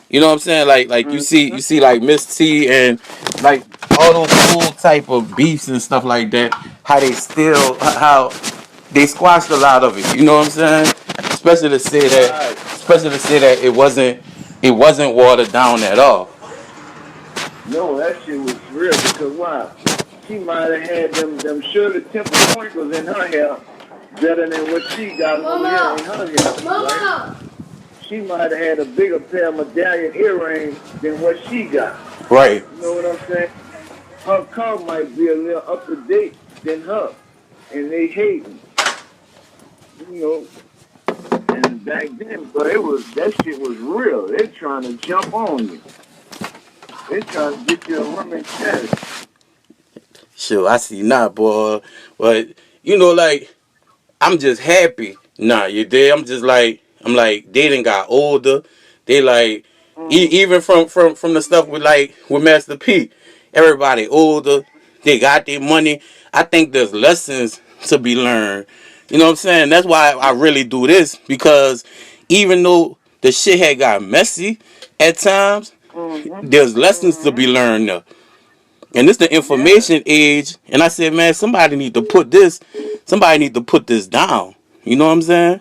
You know what I'm saying? Like you see like Miss T and like all those old type of beefs and stuff like that. How they still how they squashed a lot of it. You know what I'm saying? Especially to say that, Right. it wasn't watered down at all. No, that shit was real because why? She might have had them Shirley Temple sprinkles in her hair better than what she got over here in her hair, right? She might have had a bigger pair of medallion earrings than what she got. Right. You know what I'm saying? Her car might be a little up to date than her, and they hating. You know, and back then, but that shit was real. They trying to jump on you. They trying to get you a woman status. Sure, I see now, boy. But like I'm just happy. Nah, you did. I'm like they done got older. They like even from the stuff with Master P. Everybody older. They got their money. I think there's lessons to be learned. You know what I'm saying? That's why I really do this because even though the shit had got messy at times, there's lessons to be learned there. And this the Yeah. information age. And I said, man, somebody need to put this down. You know what I'm saying?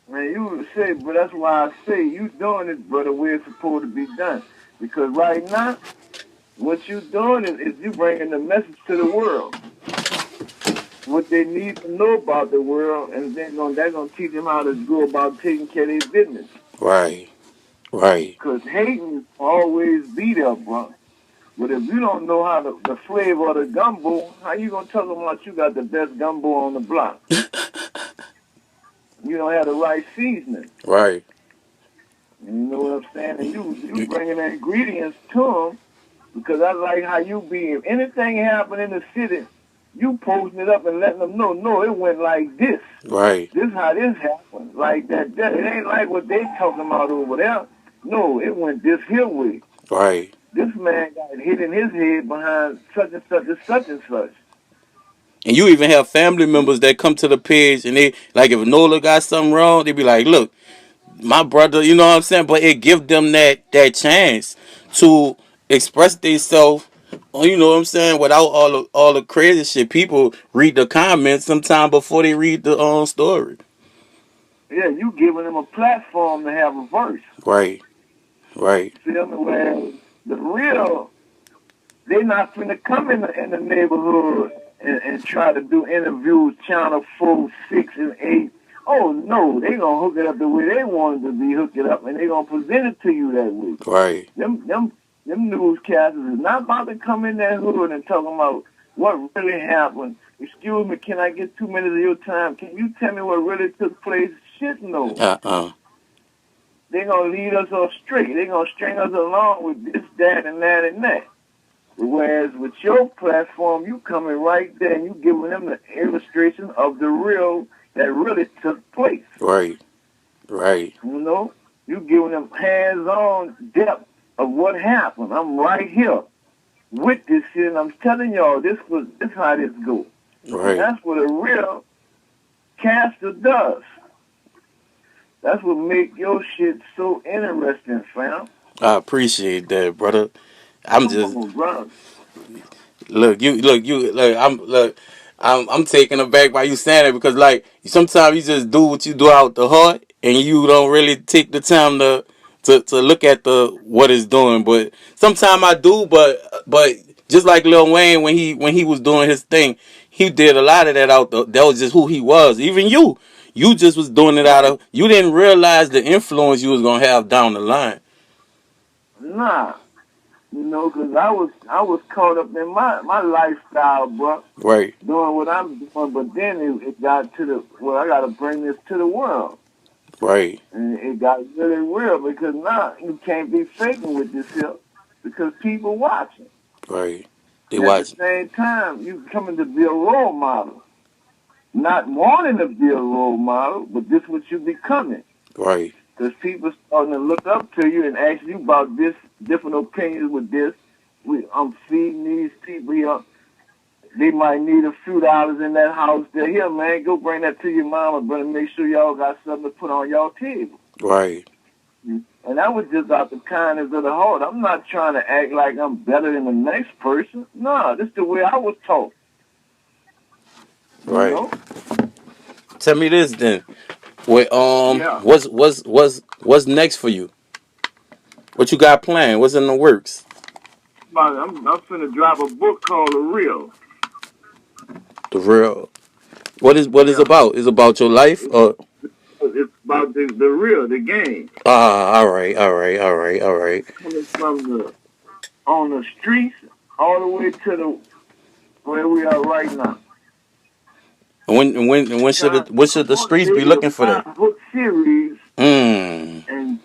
Man, you would say, but that's why I say you doing it, but the way it's supposed to be done. Because right now, what you doing is you bringing the message to the world. What they need to know about the world, and they're gonna teach them how to go about taking care of their business. Right. Right. Because hating always be there, bro. But if you don't know how the flavor of the gumbo, how you gonna tell them about you got the best gumbo on the block? You don't have the right seasoning. Right. You know what I'm saying? And you bringing the ingredients to them because I like how you be. If anything happen in the city, you posting it up and letting them know. No, it went like this. Right. This how this happened. Like that. It ain't like what they talking about over there. No, it went this here way. Right. This man got hit in his head behind such and such and such and such. And you even have family members that come to the page and they like if Nola got something wrong, they be like, look, my brother, you know what I'm saying? But it give them that chance to express themselves, you know what I'm saying, without all the crazy shit. People read the comments sometime before they read the story. Yeah, you giving them a platform to have a verse. Right. Right. Feel me? Where the real, they not finna come in the neighborhood and try to do interviews, channel 4, 6, and 8. Oh no, they gonna hook it up the way they want it to be hooked it up, and they gonna present it to you that way. Right. Them newscasters is not about to come in that hood and talking about what really happened. Excuse me, can I get 2 minutes of your time? Can you tell me what really took place? Shit, no. They're going to lead us astray. They're going to string us along with this, that, and that, and that. Whereas with your platform, you coming right there and you giving them the illustration of the real that really took place. Right. Right. You know? You giving them hands-on depth of what happened. I'm right here with this shit, and I'm telling y'all, this how this goes. Right. And that's what a real caster does. That's what make your shit so interesting, fam. I appreciate that, brother. I'm Come just on, brother. I'm taken aback by you saying it because like sometimes you just do what you do out the heart and you don't really take the time to look at the what it's doing. But sometimes I do, but just like Lil Wayne when he was doing his thing, he did a lot of that that was just who he was. Even you just was doing it out Right. of you didn't realize the influence you was gonna have down the line. Nah. Cause I was caught up in my lifestyle, bro, Right, doing what I'm doing. But then it got to I got to bring this to the world, right, and it got really real because now you can't be faking with this here because people watching. right. They And at the watch. same time, you coming to be a role model, not wanting to be a role model, but this what you becoming. Right, Because people starting to look up to you and ask you about this, different opinions with this. I'm feeding these people here. They might need a few dollars in that house. They're here, man. Go bring that to your mama, but make sure y'all got something to put on y'all table. right, And that was just out the kindness of the heart. I'm not trying to act like I'm better than the next person. No, this is the way I was taught. You right. know? Tell me this then. Wait, Yeah. what's next for you? What you got planned? What's in the works? I'm finna drop a book called The Real. The real. What is Yeah. about? Is about your life? It's about the real, the game. All right, all right, all right, all right. Coming from on the streets all the way to the where we are right now. When I should the want to streets be take a looking for that? 5 book series Mm. and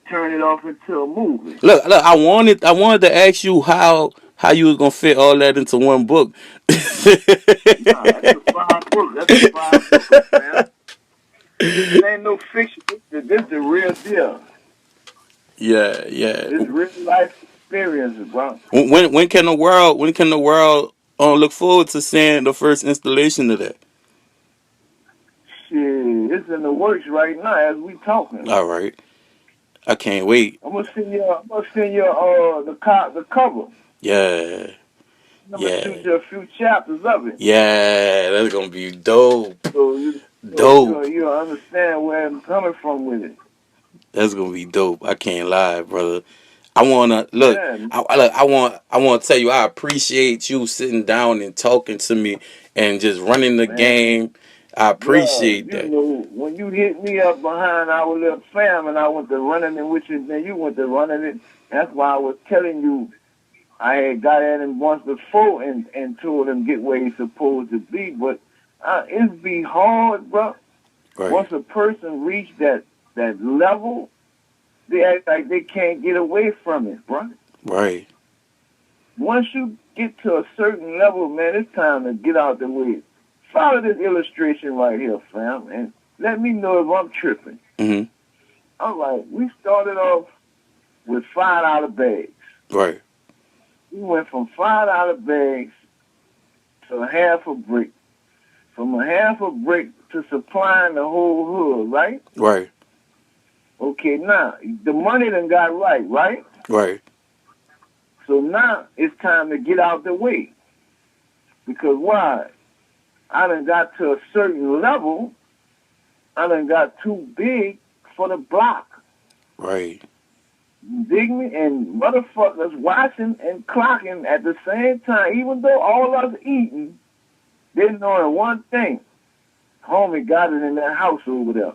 turn it off into a movie. Look. I wanted to ask you how you was gonna fit all that into one book. Nah, that's a 5 book. That's a 5 booker, man. It ain't no fiction. This the real deal. Yeah, yeah. This real life experiences, bro. When can the world look forward to seeing the first installation of that? Shit, it's in the works right now as we talking. All right, I can't wait. I'm gonna send you the cover. Yeah, I'm gonna shoot yeah, you a few chapters of it, yeah. That's gonna be dope, so you so you dope. you understand where I'm coming from with it. That's gonna be dope. I can't lie, brother. I wanna look. Yeah, I want to tell you. I appreciate you sitting down and talking to me and just running the man, game. I bro. appreciate that. When you hit me up behind our little fam, and I went to running it, which is then you went to running it. That's why I was telling you I had got at him once before and told him get where he's supposed to be, but it's be hard, bro. Right, Once a person reach that level, they act like they can't get away from it, bro. right. Once you get to a certain level, man, it's time to get out the way. Follow this illustration right here, fam, and let me know if I'm tripping. Mhm. All right, we started off with $5 bags. Right, We went from $5 bags to a half a brick. From a half a brick to supplying the whole hood, right? right, Okay, now the money done got right? right, So now it's time to get out the way. Because why? I done got to a certain level. I done got too big for the block. right, You dig me? And motherfuckers watching and clocking at the same time, even though all us eating, they knowing one thing. Homie got it in that house over there.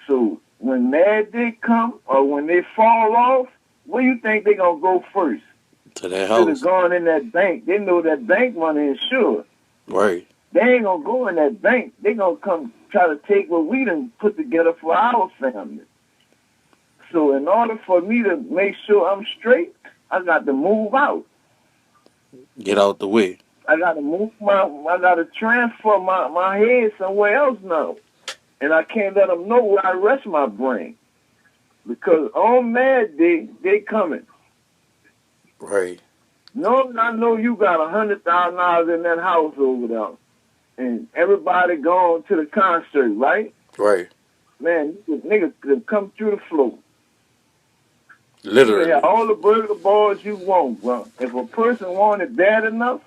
So when mad day come or when they fall off, where you think they gonna go first? to that Should have house. gone in that bank. They know that bank money is sure. Right, They ain't gonna go in that bank. They gonna come try to take what we done put together for our family. So in order for me to make sure I'm straight, I got to move out. get out the way. I got to I got to transfer my head somewhere else now. And I can't let them know where I rest my brain. Because on mad day, they coming. Right, No, I know you got $100,000 in that house over there. And everybody gone to the concert, right? right, Man, niggas could come through the floor. You can have Literally. all the burger bars you want, bro. If a person want it bad enough,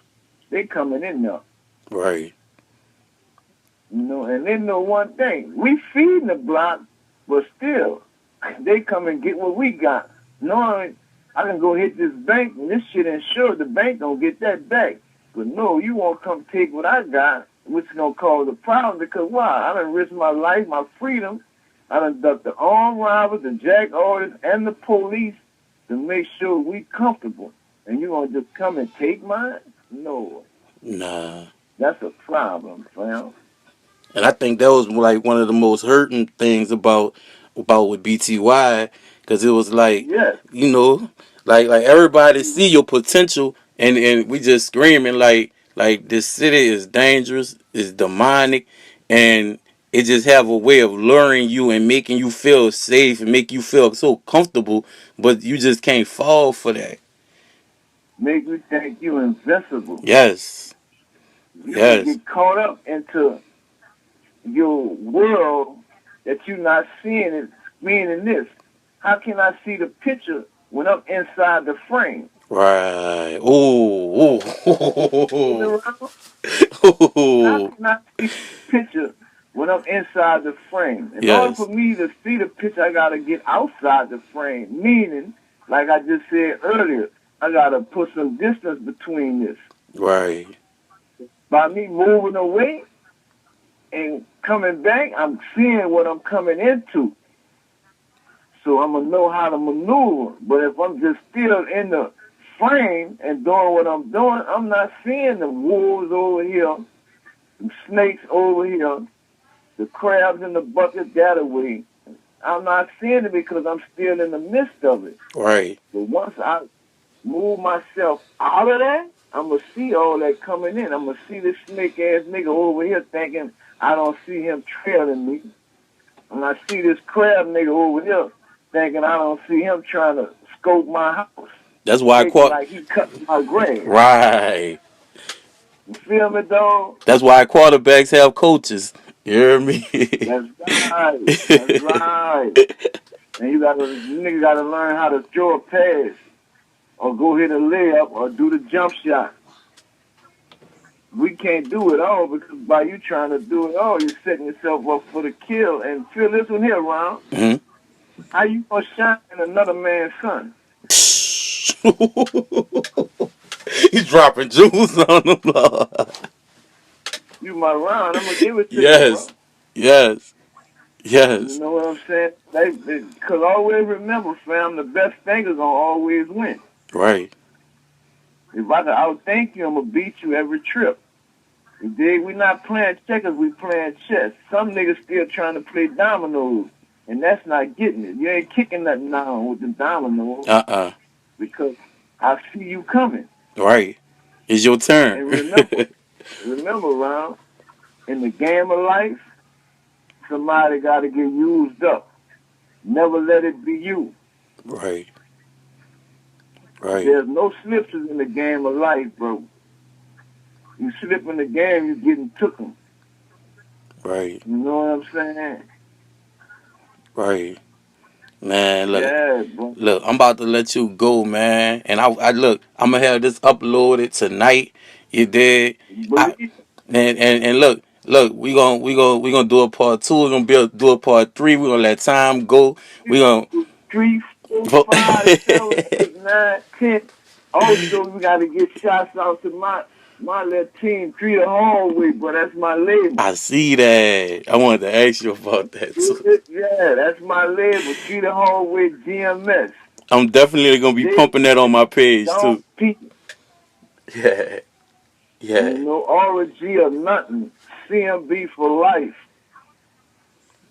they coming in there. Right. You know, and they know one thing. We feeding the block, but still, they come and get what we got. Knowing I can go hit this bank and this shit insured, the bank don't get that back. But no, you won't come take what I got, which is gonna cause a problem because why? I done risked my life, my freedom. I done ducked the armed robbers, the jack orders, and the police to make sure we comfortable. And you gonna just come and take mine? No. Nah. That's a problem, fam. And I think that was like one of the most hurting things about with BTY, because it was like, Yes. like everybody see your potential, and we just screaming like this city is dangerous, is demonic, and it just have a way of luring you and making you feel safe and make you feel so comfortable, but you just can't fall for that. Make you think you invincible. Yes, You can yes, get caught up into your world that you're not seeing it, meaning this. How can I see the picture when I'm inside the frame? right. Ooh, You ooh, know, how ooh. can I see the picture when I'm inside the frame? In order for Yes, me to see the picture, I got to get outside the frame. Meaning, like I just said earlier, I got to put some distance between this. right. By me moving away and coming back, I'm seeing what I'm coming into. So I'm going to know how to maneuver. But if I'm just still in the frame and doing what I'm doing, I'm not seeing the wolves over here, the snakes over here, the crabs in the bucket that way. I'm not seeing it because I'm still in the midst of it. Right. But once I move myself out of that, I'm going to see all that coming in. I'm going to see this snake-ass nigga over here thinking I don't see him trailing me. And I see this crab nigga over here thinking I don't see him trying to scope my house. That's why I Thinking quar like he cutting my grass. Right. You feel me, dog? That's why quarterbacks have coaches. You hear me? That's right. That's right. And you nigga gotta learn how to throw a pass or go hit a layup or do the jump shot. We can't do it all because by you trying to do it all, you're setting yourself up for the kill. And feel this one here, Ron. hmm How you gonna shine another man's son? He's dropping jewels on them. You my Ron, I'm gonna give it to you, Yes. bro. Yes. You Yes. know what I'm saying? Cause always remember, fam, the best thinker gonna always win. Right. If I can outthink you, I'm gonna beat you every trip. You dig? We not playing checkers, we playing chess. Some niggas still trying to play dominoes, and that's not getting it. You ain't kicking nothing down with the dominoes Uh-uh. because I see you coming. Right. It's your turn. And remember, Ron, in the game of life, somebody got to get used up. Never let it be you. Right. Right. There's no slips in the game of life, bro. You slip in the game, you're getting tooken. Right. You know what I'm saying? Right. Man, look. Yeah, bro. Look, I'm about to let you go, man. And I look, I'm gonna have this uploaded tonight. You did. I Believe and look, we gonna do a part two. We're gonna do a part three. We're gonna let time go. We gonna 3, 4, 5, 7, 8, 9, 10. Also, we got to get shots out to my little team, Treat the Hallway, but that's my label. I see that. I wanted to ask you about that too. Yeah, that's my label, Treat the Hallway GMS. I'm definitely gonna be They pumping that on my page don't too. peak. Yeah, You yeah. know, orgy or nothing. CMB for life.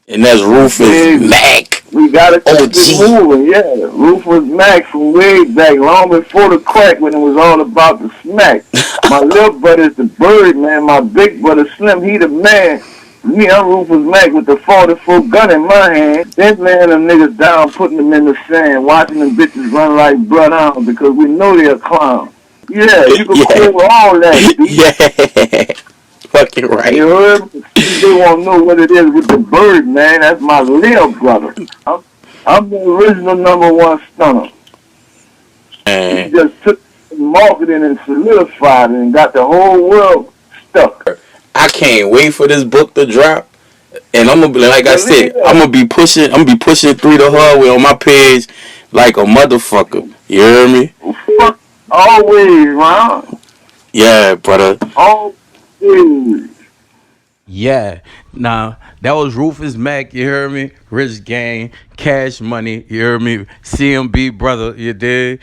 And that's Rufus Big. Mack, We gotta keep it OG. moving, yeah. Rufus Mack from way back, long before the crack when it was all about the smack. My little brother's the bird, man. My big brother Slim, he the man. Me, I'm Rufus Mack with the 44 gun in my hand. Then laying them niggas down, putting them in the sand, watching them bitches run like bloodhounds because we know they're clowns. Yeah, you can Yeah, quote all that, B. yeah. Fucking You right. heard? See, they won't know what it is with the bird, man. That's my little brother. I'm I'm the original #1 stunner. He And just took marketing and solidified it and got the whole world stuck. I can't wait for this book to drop. And I'm gonna be like I Believe said, I'm gonna be pushing through the hallway on my page like a motherfucker. You hear me? that. Fuck always, man. Yeah, brother. Always. Yeah. Now, that was Rufus Mack, you heard me? Rich Gang, Cash Money, you heard me? CMB brother, you did?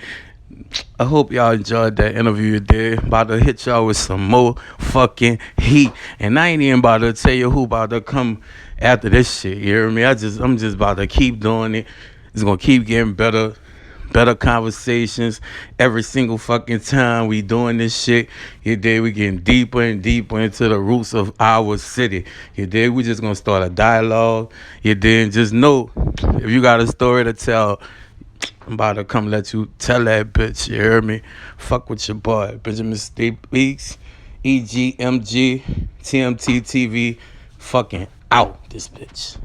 I hope y'all enjoyed that interview, you did? About to hit y'all with some more fucking heat. And I ain't even about to tell you who about to come after this shit, you hear me? I'm just about to keep doing it. It's gonna keep getting better. Better conversations every single fucking time we doing this shit. You did, we getting deeper and deeper into the roots of our city. You did, we just gonna start a dialogue. You did, just know if you got a story to tell, I'm about to come let you tell that bitch. You hear me? Fuck with your boy, Benjamin Speaks, EGMG, TMT TV, fucking out this bitch.